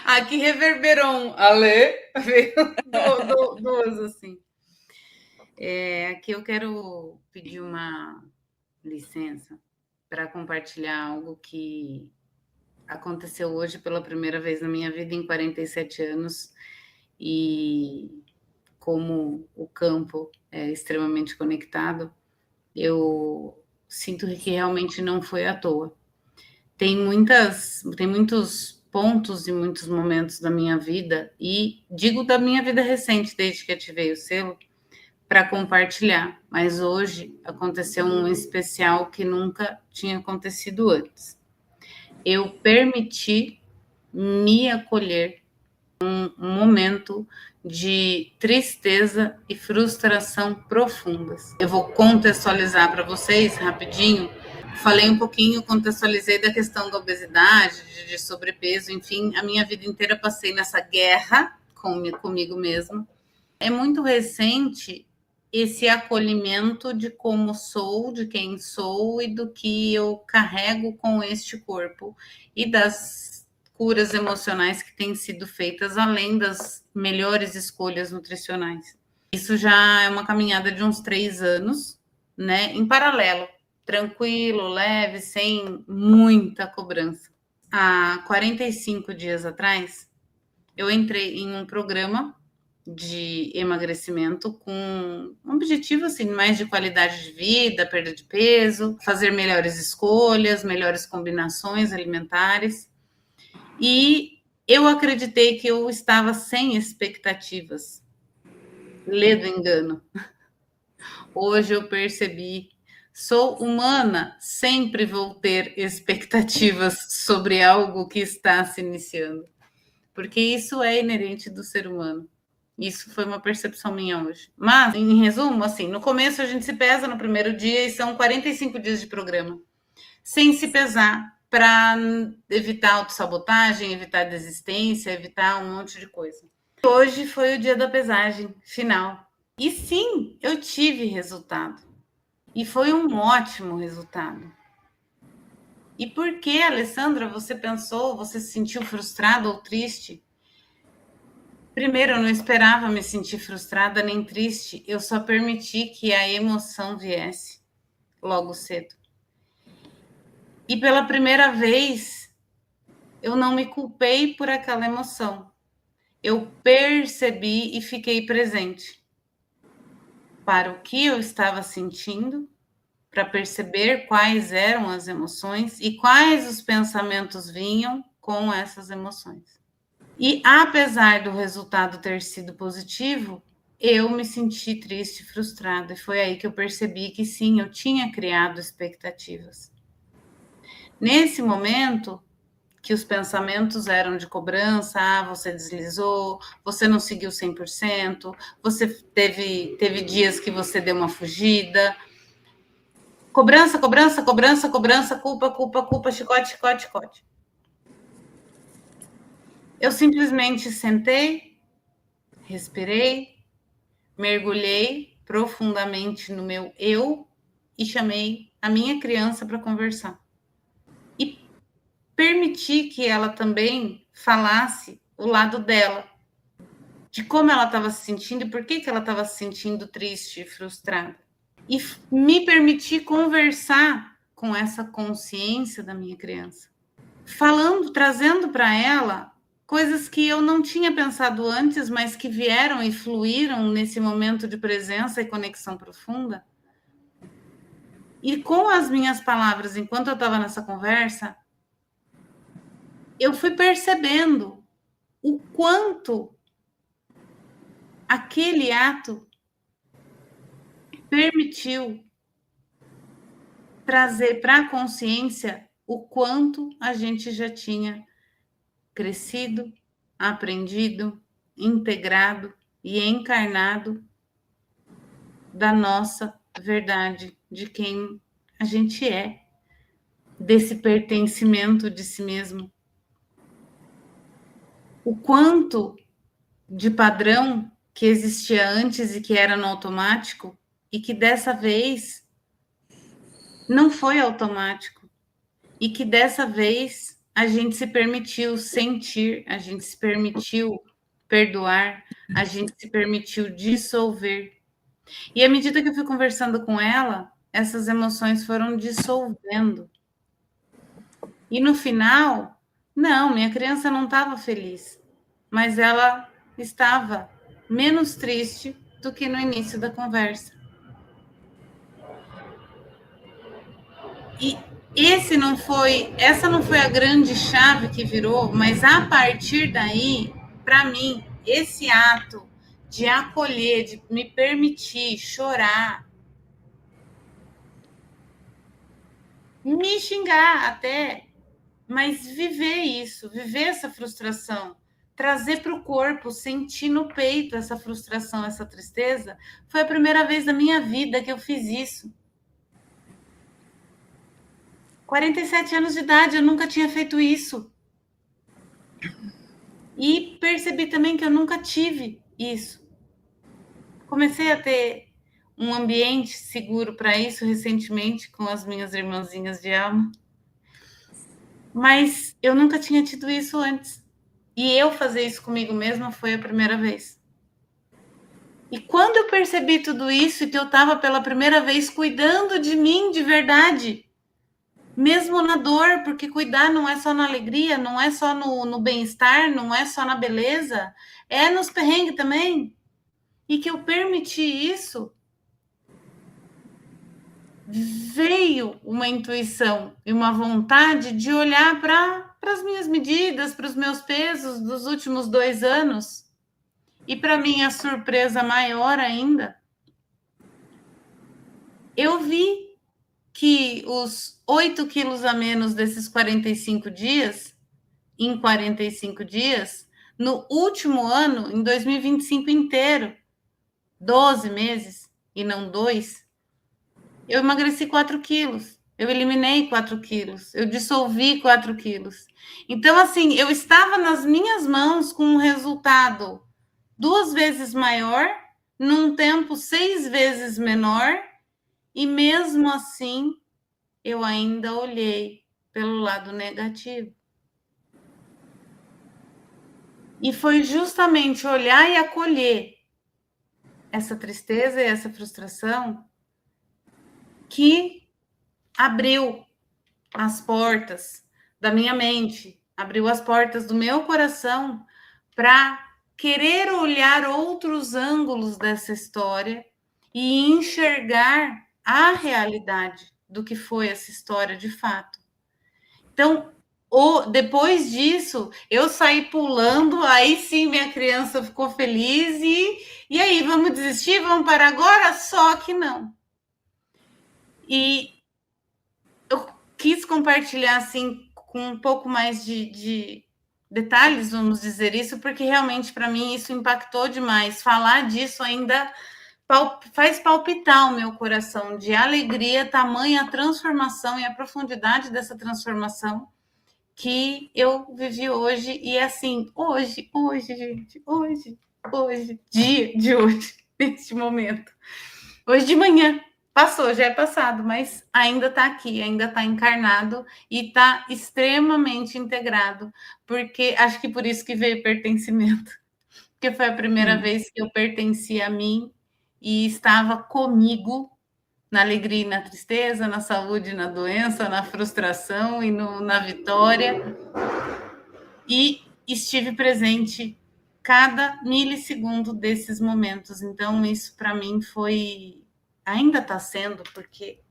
Aqui reverberou um Ale, veio duas assim. Aqui eu quero pedir uma licença para compartilhar algo que aconteceu hoje pela primeira vez na minha vida em 47 anos, e como o campo é extremamente conectado, eu sinto que realmente não foi à toa. Tem muitos pontos e muitos momentos da minha vida, e digo da minha vida recente, desde que ativei o selo, para compartilhar, mas hoje aconteceu um especial que nunca tinha acontecido antes. Eu permiti me acolher um momento de tristeza e frustração profundas. Eu vou contextualizar para vocês rapidinho. Falei um pouquinho, contextualizei da questão da obesidade, de sobrepeso, enfim, a minha vida inteira passei nessa guerra comigo mesma. É muito recente esse acolhimento de como sou, de quem sou e do que eu carrego com este corpo, e das curas emocionais que têm sido feitas, além das melhores escolhas nutricionais. Isso já é uma caminhada de uns 3 anos, né? Em paralelo, tranquilo, leve, sem muita cobrança. Há 45 dias atrás, eu entrei em um programa de emagrecimento com um objetivo assim, mais de qualidade de vida, perda de peso, fazer melhores escolhas, melhores combinações alimentares. E eu acreditei que eu estava sem expectativas. Ledo engano. Hoje eu percebi, sou humana, sempre vou ter expectativas sobre algo que está se iniciando, porque isso é inerente do ser humano. Isso foi uma percepção minha hoje. Mas, em resumo, assim, no começo a gente se pesa no primeiro dia e são 45 dias de programa, sem se pesar, para evitar autossabotagem, evitar desistência, evitar um monte de coisa. Hoje foi o dia da pesagem final. E sim, eu tive resultado. E foi um ótimo resultado. E por que, Alessandra, você pensou, você se sentiu frustrada ou triste? Primeiro, eu não esperava me sentir frustrada nem triste, eu só permiti que a emoção viesse logo cedo. E pela primeira vez, eu não me culpei por aquela emoção. Eu percebi e fiquei presente para o que eu estava sentindo, para perceber quais eram as emoções e quais os pensamentos vinham com essas emoções. E apesar do resultado ter sido positivo, eu me senti triste e frustrada. E foi aí que eu percebi que sim, eu tinha criado expectativas. Nesse momento, que os pensamentos eram de cobrança, você deslizou, você não seguiu 100%, você teve dias que você deu uma fugida. Cobrança, cobrança, cobrança, cobrança, culpa, culpa, culpa, chicote, chicote, chicote. Eu simplesmente sentei, respirei, mergulhei profundamente no meu eu e chamei a minha criança para conversar. E permiti que ela também falasse o lado dela, de como ela estava se sentindo e por que ela estava se sentindo triste e frustrada. E me permiti conversar com essa consciência da minha criança, falando, trazendo para ela coisas que eu não tinha pensado antes, mas que vieram e fluíram nesse momento de presença e conexão profunda. E com as minhas palavras, enquanto eu estava nessa conversa, eu fui percebendo o quanto aquele ato permitiu trazer para a consciência o quanto a gente já tinha crescido, aprendido, integrado e encarnado da nossa verdade, de quem a gente é, desse pertencimento de si mesmo. O quanto de padrão que existia antes e que era no automático, e que dessa vez não foi automático, e que dessa vez a gente se permitiu sentir, a gente se permitiu perdoar, a gente se permitiu dissolver. E à medida que eu fui conversando com ela, essas emoções foram dissolvendo. E no final, não, minha criança não estava feliz, mas ela estava menos triste do que no início da conversa. E essa não foi a grande chave que virou, mas a partir daí, para mim, esse ato de acolher, de me permitir chorar, me xingar até, mas viver isso, viver essa frustração, trazer para o corpo, sentir no peito essa frustração, essa tristeza, foi a primeira vez da minha vida que eu fiz isso. 47 anos de idade, eu nunca tinha feito isso. E percebi também que eu nunca tive isso. Comecei a ter um ambiente seguro para isso recentemente com as minhas irmãzinhas de alma. Mas eu nunca tinha tido isso antes. E eu fazer isso comigo mesma foi a primeira vez. E quando eu percebi tudo isso e que eu estava pela primeira vez cuidando de mim de verdade, mesmo na dor, porque cuidar não é só na alegria, não é só no bem-estar, não é só na beleza, é nos perrengues também. E que eu permiti isso, veio uma intuição e uma vontade de olhar para as minhas medidas, para os meus pesos dos últimos 2 anos. E para mim, a surpresa maior ainda, eu vi que os 8 quilos a menos desses 45 dias, em 45 dias, no último ano, em 2025 inteiro, 12 meses e não 2, eu emagreci 4 quilos, eu eliminei 4 quilos, eu dissolvi 4 quilos. Então, assim, eu estava nas minhas mãos com um resultado 2 vezes maior, num tempo 6 vezes menor, e mesmo assim, eu ainda olhei pelo lado negativo. E foi justamente olhar e acolher essa tristeza e essa frustração que abriu as portas da minha mente, abriu as portas do meu coração para querer olhar outros ângulos dessa história e enxergar a realidade do que foi essa história de fato. Então, depois disso, eu saí pulando, aí sim minha criança ficou feliz, e aí, vamos desistir? Vamos para agora? Só que não. E eu quis compartilhar, assim, com um pouco mais de detalhes, vamos dizer isso, porque realmente, para mim, isso impactou demais. Falar disso ainda faz palpitar o meu coração de alegria, tamanha a transformação e a profundidade dessa transformação que eu vivi hoje. E assim, hoje, gente, hoje, dia de hoje, neste momento. Hoje de manhã, passou, já é passado, mas ainda está aqui, ainda está encarnado e está extremamente integrado, porque acho que por isso que veio pertencimento, porque foi a primeira vez que eu pertenci a mim e estava comigo na alegria e na tristeza, na saúde e na doença, na frustração e na vitória. E estive presente cada milissegundo desses momentos. Então, isso para mim foi... Ainda está sendo, porque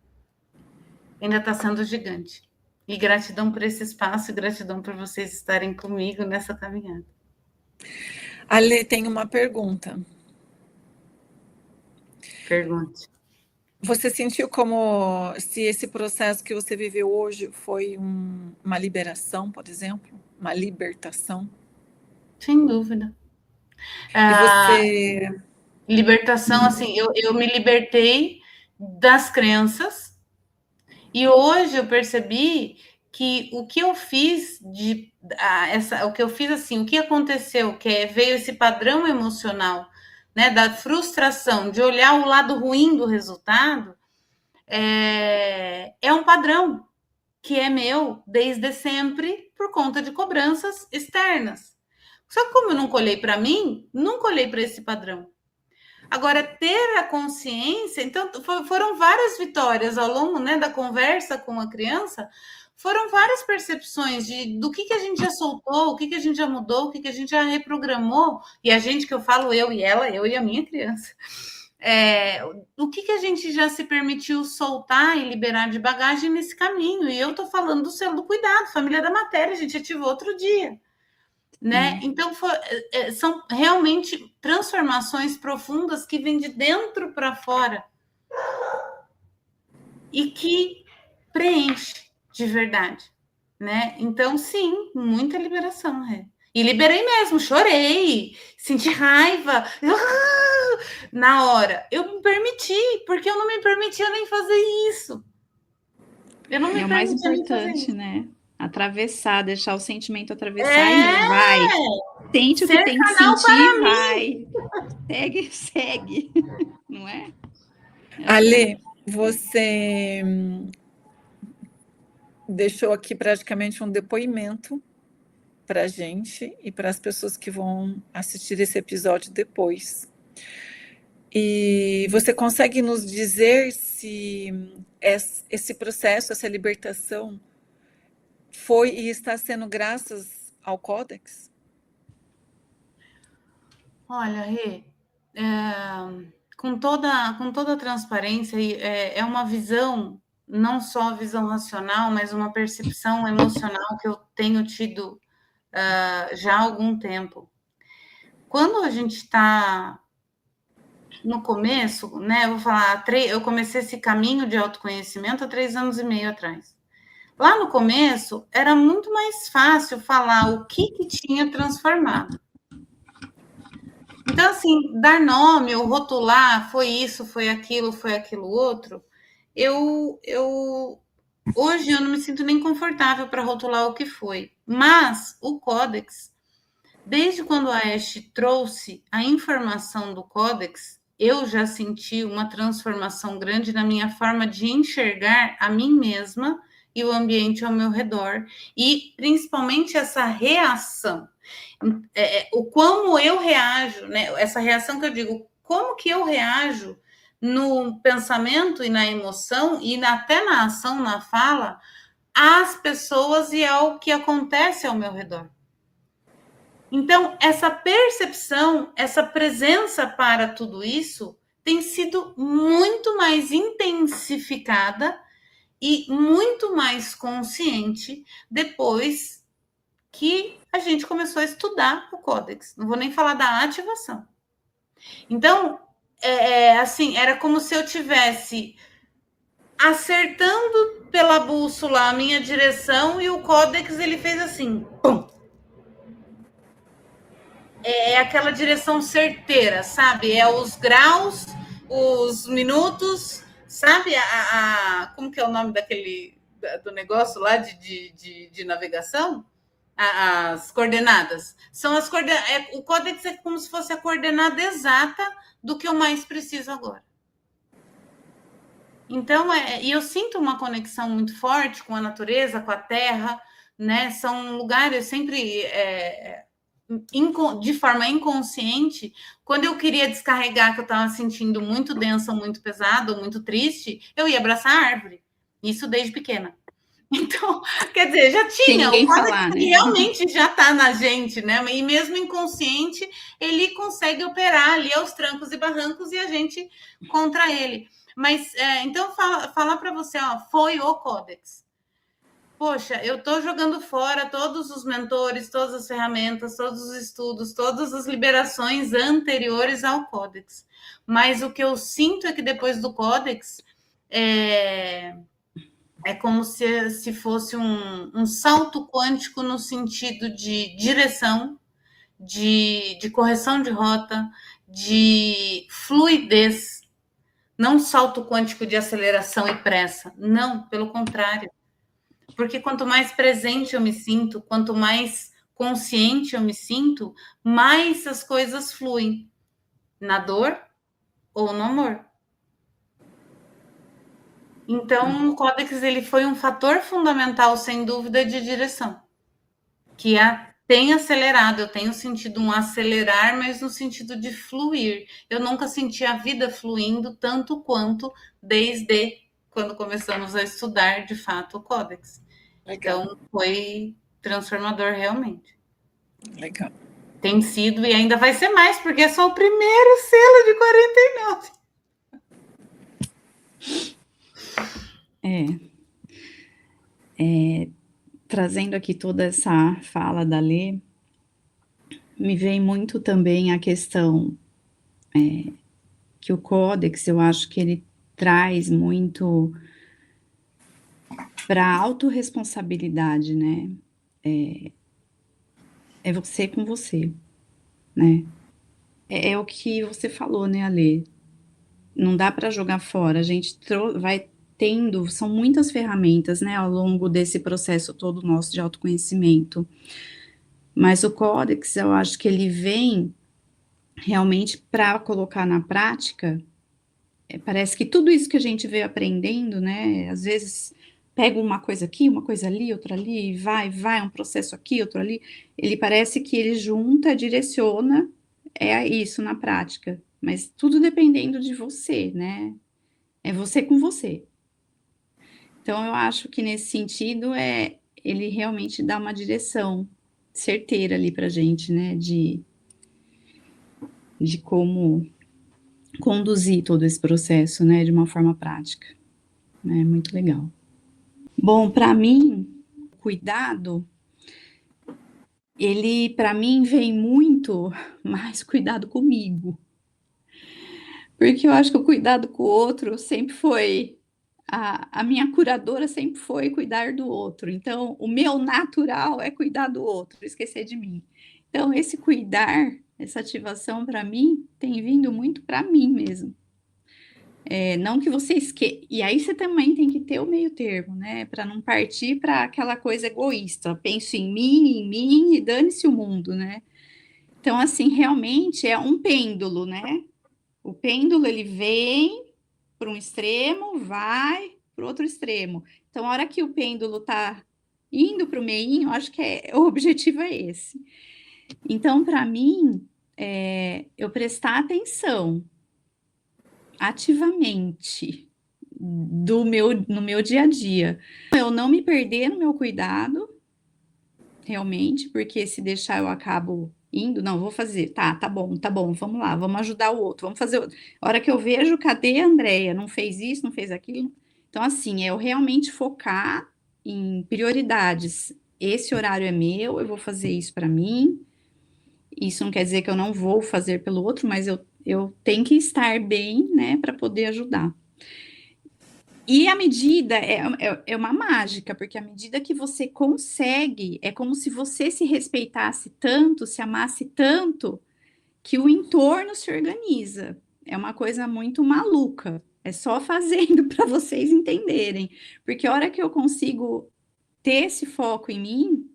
ainda está sendo gigante. E gratidão por esse espaço e gratidão por vocês estarem comigo nessa caminhada. Ale, tem uma pergunta. Pergunte. Você sentiu como se esse processo que você viveu hoje foi uma liberação, por exemplo? Uma libertação? Sem dúvida. E você... Libertação, assim, eu me libertei das crenças e hoje eu percebi que o que eu fiz o que eu fiz assim, o que aconteceu, que veio esse padrão emocional, né, da frustração, de olhar o lado ruim do resultado, é um padrão que é meu desde sempre por conta de cobranças externas. Só que como eu não colhei para mim, não colhei para esse padrão. Agora, ter a consciência... Então, foram várias vitórias ao longo, né, da conversa com a criança, foram várias percepções do que a gente já soltou, o que a gente já mudou, o que a gente já reprogramou, e a gente, que eu falo eu e ela, eu e a minha criança, o que a gente já se permitiu soltar e liberar de bagagem nesse caminho. E eu estou falando do selo do cuidado, família da matéria, a gente ativou outro dia. Né? Então, são realmente transformações profundas que vêm de dentro para fora e que preenche de verdade, né? Então, sim, muita liberação, E liberei mesmo, chorei, senti raiva na hora. Eu me permiti, porque eu não me permitia nem fazer isso. Eu não me permitia. É o mais importante, né? Atravessar, deixar o sentimento atravessar e vai. Sente o que tem que sentir, vai. Segue, não é? Ale, você deixou aqui praticamente um depoimento para a gente e para as pessoas que vão assistir esse episódio depois. E você consegue nos dizer se esse processo, essa libertação foi e está sendo graças ao Códex? Olha, Rê, com toda a transparência, é uma visão, não só a visão racional, mas uma percepção emocional que eu tenho tido já há algum tempo. Quando a gente está no começo, né, eu vou falar, eu comecei esse caminho de autoconhecimento há 3 anos e meio atrás. Lá no começo, era muito mais fácil falar o que tinha transformado. Então, assim, dar nome ou rotular, foi isso, foi aquilo outro, hoje eu não me sinto nem confortável para rotular o que foi. Mas o Códex, desde quando a Ash trouxe a informação do Códex, eu já senti uma transformação grande na minha forma de enxergar a mim mesma e o ambiente ao meu redor, e principalmente essa reação. O como eu reajo, né? Essa reação que eu digo, como que eu reajo no pensamento e na emoção, e até na ação, na fala, às pessoas e ao que acontece ao meu redor. Então, essa percepção, essa presença para tudo isso, tem sido muito mais intensificada e muito mais consciente depois que a gente começou a estudar o Codex. Não vou nem falar da ativação. Então, assim, era como se eu tivesse acertando pela bússola a minha direção e o Codex ele fez assim, pum. É aquela direção certeira, sabe? É os graus, os minutos, sabe? Como que é o nome do negócio lá de navegação? As coordenadas. São as coordenadas. O Codex é como se fosse a coordenada exata do que eu mais preciso agora. Então, e eu sinto uma conexão muito forte com a natureza, com a terra, né? São lugares sempre de forma inconsciente. Quando eu queria descarregar, que eu estava sentindo muito densa, muito pesado, muito triste, eu ia abraçar a árvore. Isso desde pequena. Então, quer dizer, já tinha, o Codex realmente já está na gente, né? E mesmo inconsciente, ele consegue operar ali aos trancos e barrancos e a gente contra ele. Mas, então, falar para você, ó, foi o Codex. Poxa, eu estou jogando fora todos os mentores, todas as ferramentas, todos os estudos, todas as liberações anteriores ao Codex. Mas o que eu sinto é que depois do Codex, é como se fosse um salto quântico no sentido de direção, de correção de rota, de fluidez. Não salto quântico de aceleração e pressa. Não, pelo contrário. Porque quanto mais presente eu me sinto, quanto mais consciente eu me sinto, mais as coisas fluem. Na dor ou no amor. Então, o Codex ele foi um fator fundamental, sem dúvida, de direção. Que tem acelerado, eu tenho sentido um acelerar, mas no sentido de fluir. Eu nunca senti a vida fluindo tanto quanto desde quando começamos a estudar, de fato, o Codex. Legal. Então, foi transformador realmente. Legal. Tem sido e ainda vai ser mais, porque é só o primeiro selo de 49. Trazendo aqui toda essa fala da Lê, me vem muito também a questão que o Codex, eu acho que ele traz muito para a autorresponsabilidade, né? É você com você, né? É o que você falou, né, Alê? Não dá para jogar fora, a gente vai tendo, são muitas ferramentas, né, ao longo desse processo todo nosso de autoconhecimento. Mas o Codex, eu acho que ele vem realmente para colocar na prática. Parece que tudo isso que a gente veio aprendendo, né, às vezes pega uma coisa aqui, uma coisa ali, outra ali, e vai, um processo aqui, outro ali, ele parece que ele junta, direciona, isso na prática, mas tudo dependendo de você, né, é você com você. Então, eu acho que nesse sentido, ele realmente dá uma direção certeira ali pra gente, né, de como conduzir todo esse processo, né, de uma forma prática, né, muito legal. Bom, para mim, cuidado, ele, para mim, vem muito mais cuidado comigo, porque eu acho que o cuidado com o outro sempre foi, a minha curadora sempre foi cuidar do outro, então o meu natural é cuidar do outro, esquecer de mim. Então esse cuidar, essa ativação para mim, tem vindo muito para mim mesmo. Não que você esqueça, e aí você também tem que ter o meio termo, né, para não partir para aquela coisa egoísta, penso em mim e dane-se o mundo, né. Então assim, realmente é um pêndulo, né, o pêndulo ele vem para um extremo, vai para o outro extremo. Então, a hora que o pêndulo está indo para o meinho, acho que o objetivo é esse. Então, para mim, eu prestar atenção ativamente no meu dia a dia. Eu não me perder no meu cuidado, realmente, porque se deixar eu acabo indo, não, vou fazer, tá bom, vamos lá, vamos ajudar o outro, vamos fazer outro. A hora que eu vejo, cadê a Andrea? Não fez isso, não fez aquilo. Então, assim, é eu realmente focar em prioridades. Esse horário é meu, eu vou fazer isso para mim. Isso não quer dizer que eu não vou fazer pelo outro, mas eu tenho que estar bem, né, para poder ajudar. E a medida é uma mágica, porque à medida que você consegue, é como se você se respeitasse tanto, se amasse tanto, que o entorno se organiza. É uma coisa muito maluca. É só fazendo para vocês entenderem. Porque a hora que eu consigo ter esse foco em mim,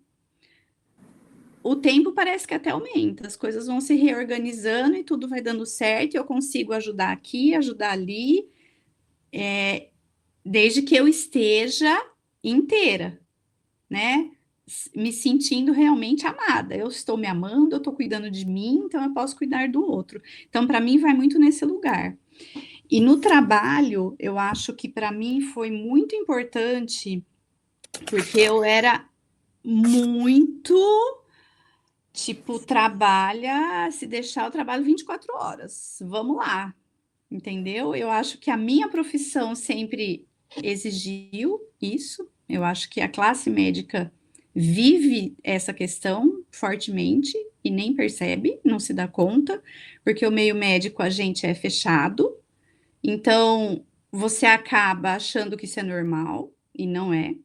o tempo parece que até aumenta. As coisas vão se reorganizando e tudo vai dando certo. E eu consigo ajudar aqui, ajudar ali. Desde que eu esteja inteira, né? Me sentindo realmente amada. Eu estou me amando, eu estou cuidando de mim, então eu posso cuidar do outro. Então, para mim, vai muito nesse lugar. E no trabalho, eu acho que para mim foi muito importante, porque eu era muito tipo, trabalha, se deixar, eu trabalho 24 horas. Vamos lá, entendeu? Eu acho que a minha profissão sempre exigiu isso. Eu acho que a classe médica vive essa questão fortemente e nem percebe, não se dá conta, porque o meio médico a gente é fechado. Então, você acaba achando que isso é normal e não é,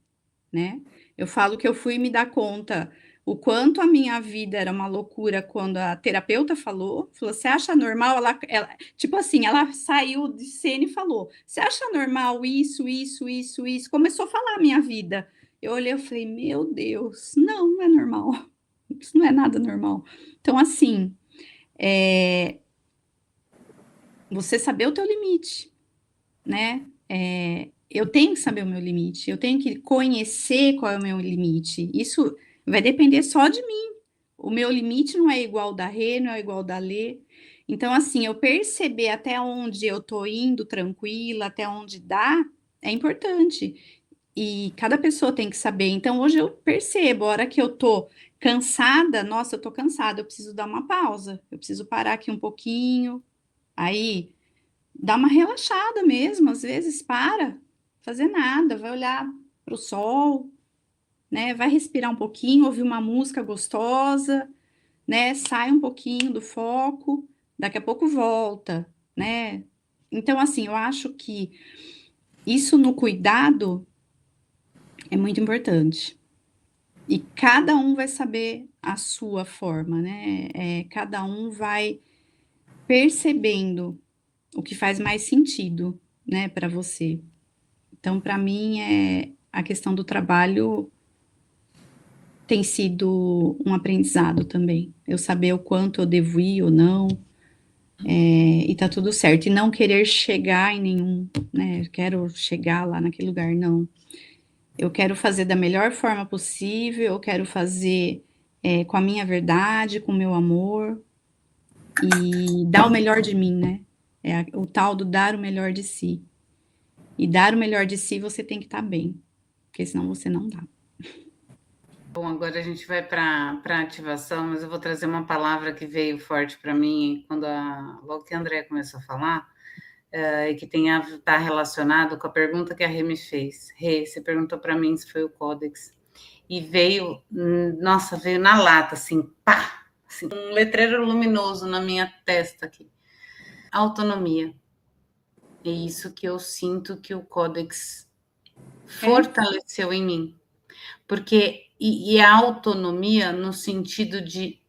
né? Eu falo que eu fui me dar conta o quanto a minha vida era uma loucura quando a terapeuta falou, você acha normal? Tipo assim, ela saiu de cena e falou, você acha normal isso, começou a falar a minha vida. Eu olhei e falei, meu Deus, não é normal, isso não é nada normal. Então, assim, você saber o teu limite, né? Eu tenho que saber o meu limite, eu tenho que conhecer qual é o meu limite. Isso vai depender só de mim. O meu limite não é igual ao da Rê, não é igual ao da Lê. Então, assim, eu perceber até onde eu tô indo tranquila, até onde dá, é importante. E cada pessoa tem que saber. Então, hoje eu percebo, a hora que eu tô cansada, nossa, eu tô cansada, eu preciso dar uma pausa, eu preciso parar aqui um pouquinho, aí dá uma relaxada mesmo, às vezes para, fazer nada, vai olhar para o sol, né? Vai respirar um pouquinho, ouvir uma música gostosa, né? Sai um pouquinho do foco, daqui a pouco volta, né? Então, assim, eu acho que isso no cuidado é muito importante. E cada um vai saber a sua forma, né? Cada um vai percebendo o que faz mais sentido, né, para você. Então, para mim, a questão do trabalho tem sido um aprendizado também. Eu saber o quanto eu devo ir ou não, e tá tudo certo. E não querer chegar em nenhum, né? Quero chegar lá naquele lugar, não. Eu quero fazer da melhor forma possível, eu quero fazer com a minha verdade, com o meu amor, e dar o melhor de mim, né? O tal do dar o melhor de si. E dar o melhor de si, você tem que estar bem, porque senão você não dá. Bom, agora a gente vai para a ativação, mas eu vou trazer uma palavra que veio forte para mim logo que a Andrea começou a falar, e que está relacionado com a pergunta que a Rê me fez. Rê, você perguntou para mim se foi o Códex. E veio na lata, assim, pá! Assim, um letreiro luminoso na minha testa aqui. Autonomia. É isso que eu sinto que o Códex fortaleceu em mim. Porque, e a autonomia no sentido de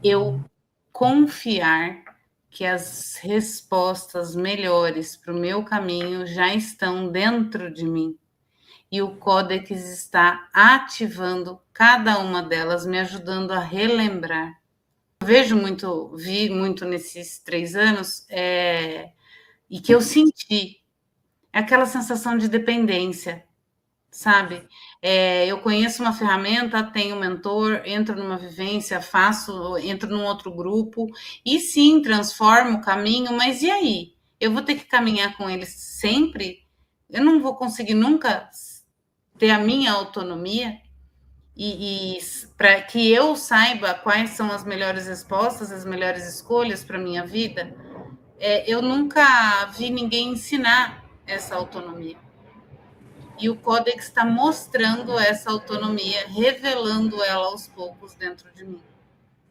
eu confiar que as respostas melhores para o meu caminho já estão dentro de mim. E o Códex está ativando cada uma delas, me ajudando a relembrar. Eu vi muito nesses 3 anos, e que eu senti aquela sensação de dependência, sabe? Eu conheço uma ferramenta, tenho um mentor, entro numa vivência, entro num outro grupo, e sim, transformo o caminho, mas e aí? Eu vou ter que caminhar com eles sempre? Eu não vou conseguir nunca ter a minha autonomia? e para que eu saiba quais são as melhores respostas, as melhores escolhas para minha vida, eu nunca vi ninguém ensinar essa autonomia. E o Codex está mostrando essa autonomia, revelando ela aos poucos dentro de mim.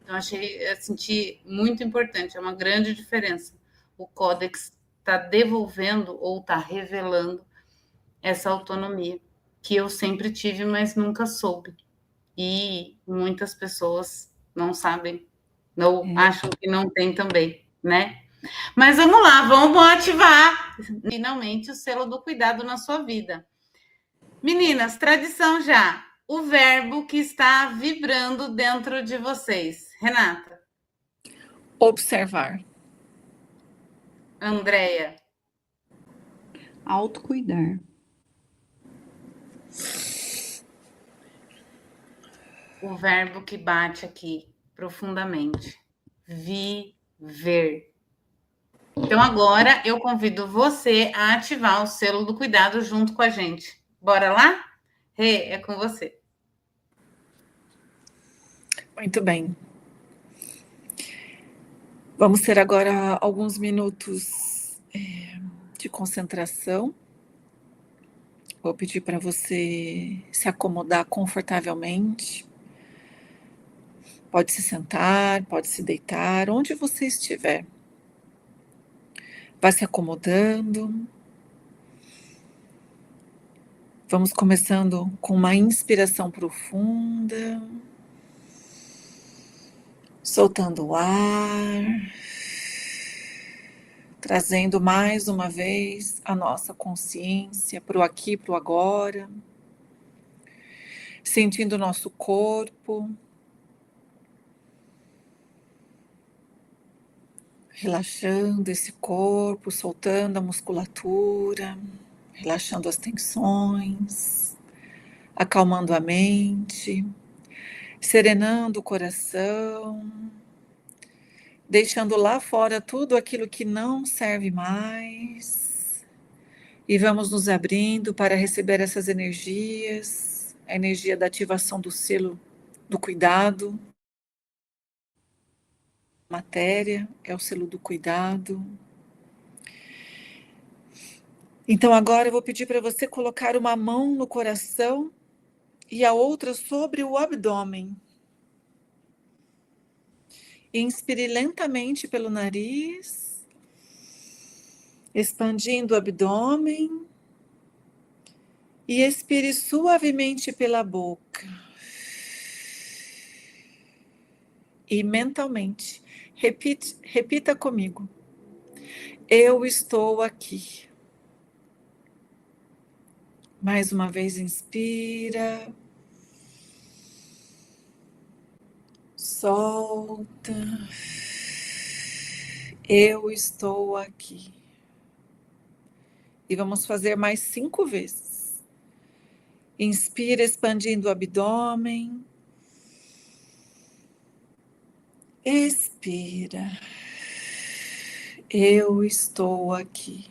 Então, eu senti muito importante, é uma grande diferença. O Codex está devolvendo ou está revelando essa autonomia que eu sempre tive, mas nunca soube. E muitas pessoas não sabem, não acham que não tem também, né? Mas vamos lá, vamos ativar finalmente o selo do cuidado na sua vida. Meninas, tradição já. O verbo que está vibrando dentro de vocês. Renata. Observar. Andréia. Autocuidar. O verbo que bate aqui profundamente. Viver. Então agora eu convido você a ativar o selo do cuidado junto com a gente. Bora lá? Rê, é com você. Muito bem. Vamos ter agora alguns minutos de concentração. Vou pedir para você se acomodar confortavelmente. Pode se sentar, pode se deitar, onde você estiver. Vai se acomodando. Vamos começando com uma inspiração profunda. Soltando o ar. Trazendo mais uma vez a nossa consciência para o aqui, para o agora. Sentindo o nosso corpo. Relaxando esse corpo, soltando a musculatura, relaxando as tensões, acalmando a mente, serenando o coração, deixando lá fora tudo aquilo que não serve mais. E vamos nos abrindo para receber essas energias, a energia da ativação do selo do cuidado. Matéria é o selo do cuidado. Então agora eu vou pedir para você colocar uma mão no coração e a outra sobre o abdômen. Inspire lentamente pelo nariz, expandindo o abdômen, e expire suavemente pela boca. E mentalmente, repita comigo. Eu estou aqui. Mais uma vez, inspira. Solta. Eu estou aqui. E vamos fazer mais 5 vezes. Inspira, expandindo o abdômen. Expira. Eu estou aqui.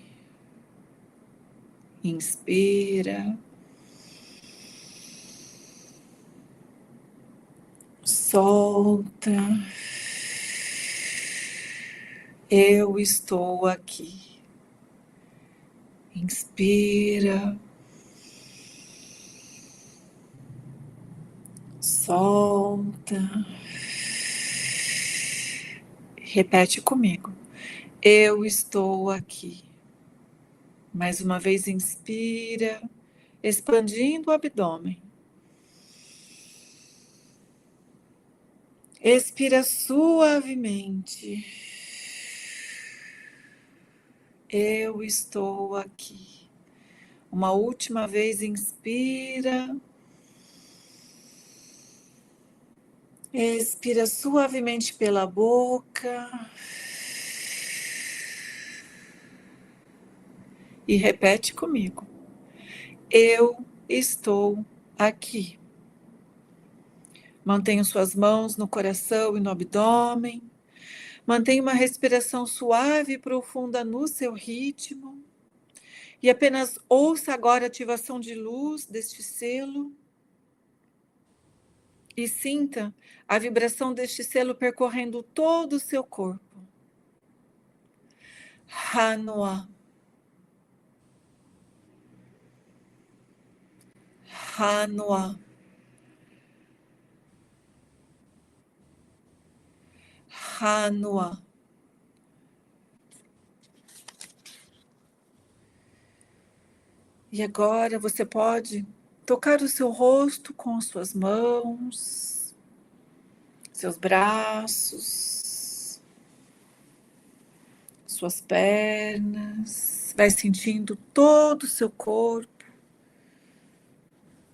Inspira. Solta. Eu estou aqui. Inspira. Solta. Repete comigo. Eu estou aqui. Mais uma vez, inspira, expandindo o abdômen. Expira suavemente. Eu estou aqui. Uma última vez, inspira. Expira suavemente pela boca. E repete comigo. Eu estou aqui. Mantenha suas mãos no coração e no abdômen. Mantenha uma respiração suave e profunda no seu ritmo. E apenas ouça agora a ativação de luz deste selo. e sinta a vibração deste selo percorrendo todo o seu corpo. Hanua. Hanua. Hanua. E agora você pode tocar o seu rosto com suas mãos, seus braços, suas pernas. Vai sentindo todo o seu corpo.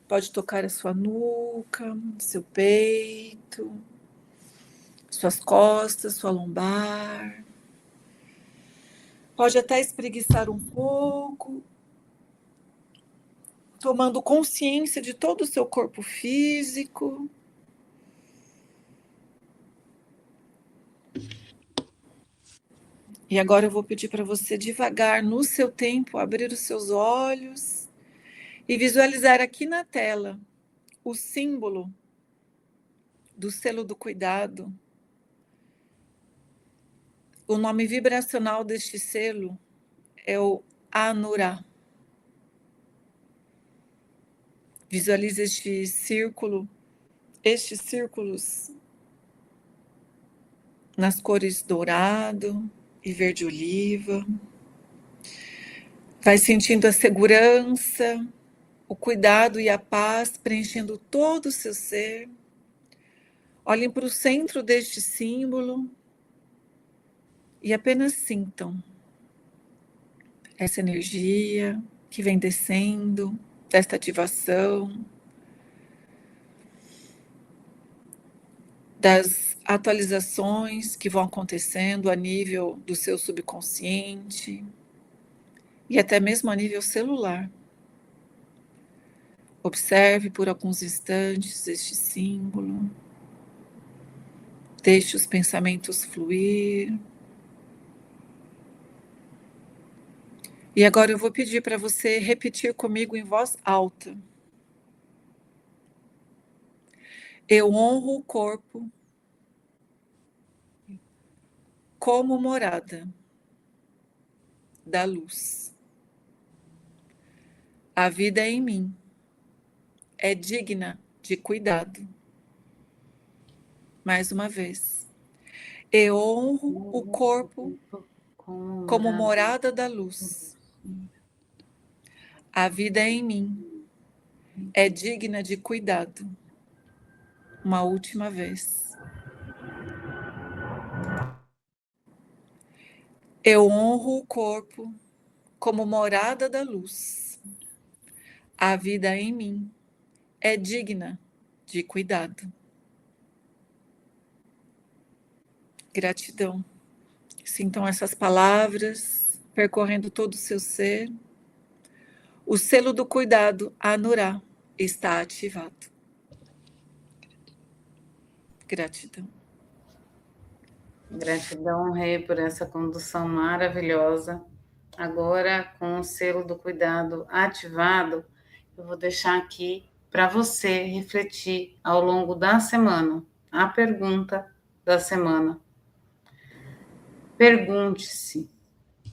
Pode tocar a sua nuca, seu peito, suas costas, sua lombar. Pode até espreguiçar um pouco, tomando consciência de todo o seu corpo físico. E agora eu vou pedir para você devagar, no seu tempo, abrir os seus olhos e visualizar aqui na tela o símbolo do selo do cuidado. O nome vibracional deste selo é o Anura. Visualize estes círculos nas cores dourado e verde oliva. Vai sentindo a segurança, o cuidado e a paz preenchendo todo o seu ser. Olhem para o centro deste símbolo e apenas sintam essa energia que vem descendo, desta ativação, das atualizações que vão acontecendo a nível do seu subconsciente e até mesmo a nível celular. Observe por alguns instantes este símbolo. Deixe os pensamentos fluir. E agora eu vou pedir para você repetir comigo em voz alta. Eu honro o corpo como morada da luz. A vida em mim é digna de cuidado. Mais uma vez. Eu honro o corpo como morada da luz. A vida em mim é digna de cuidado. Uma última vez. Eu honro o corpo como morada da luz. A vida em mim é digna de cuidado. Gratidão. Sintam essas palavras percorrendo todo o seu ser. O selo do cuidado, Anura, está ativado. Gratidão. Gratidão, Rê, por essa condução maravilhosa. Agora, com o selo do cuidado ativado, eu vou deixar aqui para você refletir ao longo da semana. A pergunta da semana. Pergunte-se,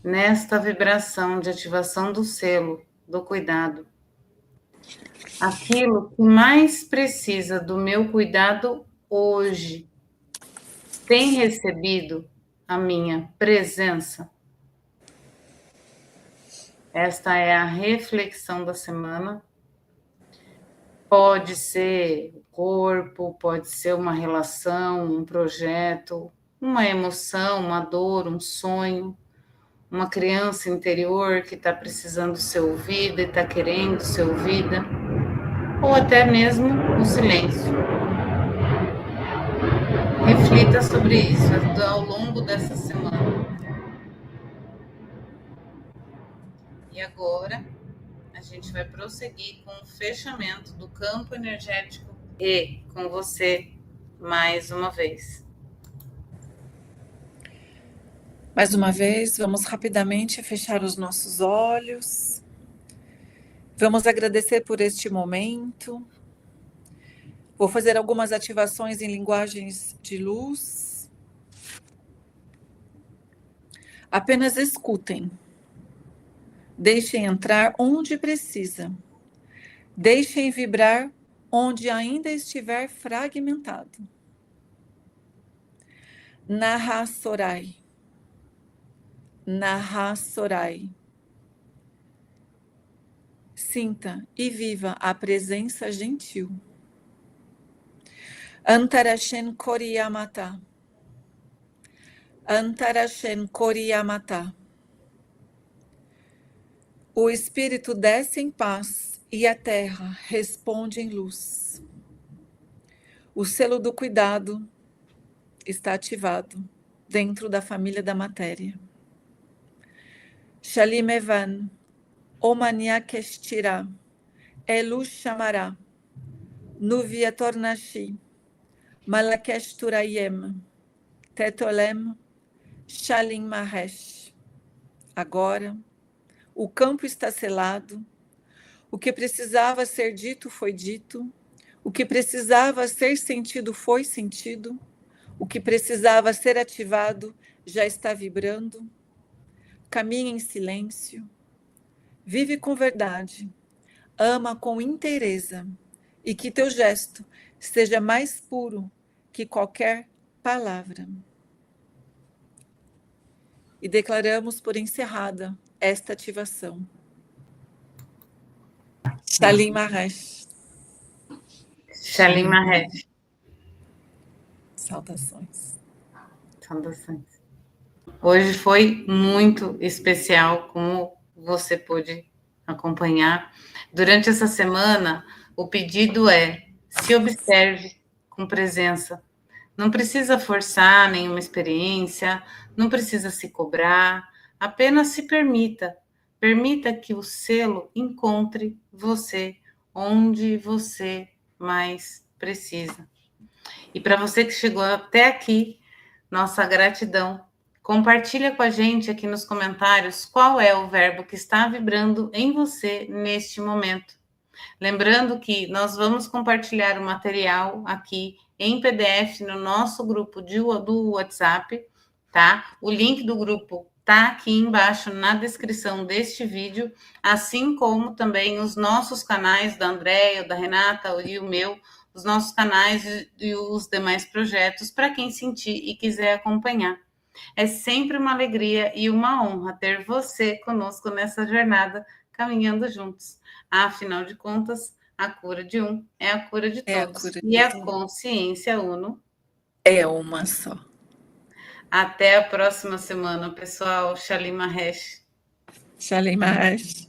nesta vibração de ativação do selo do cuidado, aquilo que mais precisa do meu cuidado hoje tem recebido a minha presença? Esta é a reflexão da semana. Pode ser o corpo, pode ser uma relação, um projeto, uma emoção, uma dor, um sonho, uma criança interior que está precisando ser ouvida e está querendo ser ouvida, ou até mesmo o silêncio. Reflita sobre isso ao longo dessa semana. E agora, a gente vai prosseguir com o fechamento do campo energético e com você mais uma vez. Mais uma vez, vamos rapidamente fechar os nossos olhos. Vamos agradecer por este momento. Vou fazer algumas ativações em linguagens de luz. Apenas escutem. Deixem entrar onde precisa. Deixem vibrar onde ainda estiver fragmentado. Nahasorai. Nahasorai. Sinta e viva a presença gentil. Antarashen Koriyamata. Antarashen Koriyamata. O espírito desce em paz e a terra responde em luz. O selo do cuidado está ativado dentro da família da matéria. Shalim Evan, Omaniakestira, Elu Shamará, Nuvia Tornashi, Malakesturayem, Tetolem, Shalim Mahesh. Agora, o campo está selado, o que precisava ser dito foi dito, o que precisava ser sentido foi sentido, o que precisava ser ativado já está vibrando. Caminha em silêncio, vive com verdade, ama com inteireza e que teu gesto seja mais puro que qualquer palavra. E declaramos por encerrada esta ativação. Shalim Mahesh. Shalim Mahesh. Saudações. Saudações. Hoje foi muito especial, como você pôde acompanhar. Durante essa semana, o pedido é: se observe com presença. Não precisa forçar nenhuma experiência, não precisa se cobrar, apenas se permita. Permita que o selo encontre você onde você mais precisa. E para você que chegou até aqui, nossa gratidão. Compartilha com a gente aqui nos comentários qual é o verbo que está vibrando em você neste momento. Lembrando que nós vamos compartilhar o material aqui em PDF no nosso grupo do WhatsApp, tá? O link do grupo tá aqui embaixo na descrição deste vídeo, assim como também os nossos canais da Andréia, da Renata e o meu, os nossos canais e os demais projetos, para quem sentir e quiser acompanhar. É sempre uma alegria e uma honra ter você conosco nessa jornada, caminhando juntos. Afinal de contas, a cura de um é a cura de todos. E a consciência uno é uma só. Até a próxima semana, pessoal. Shalim Mahesh. Shalim Mahesh.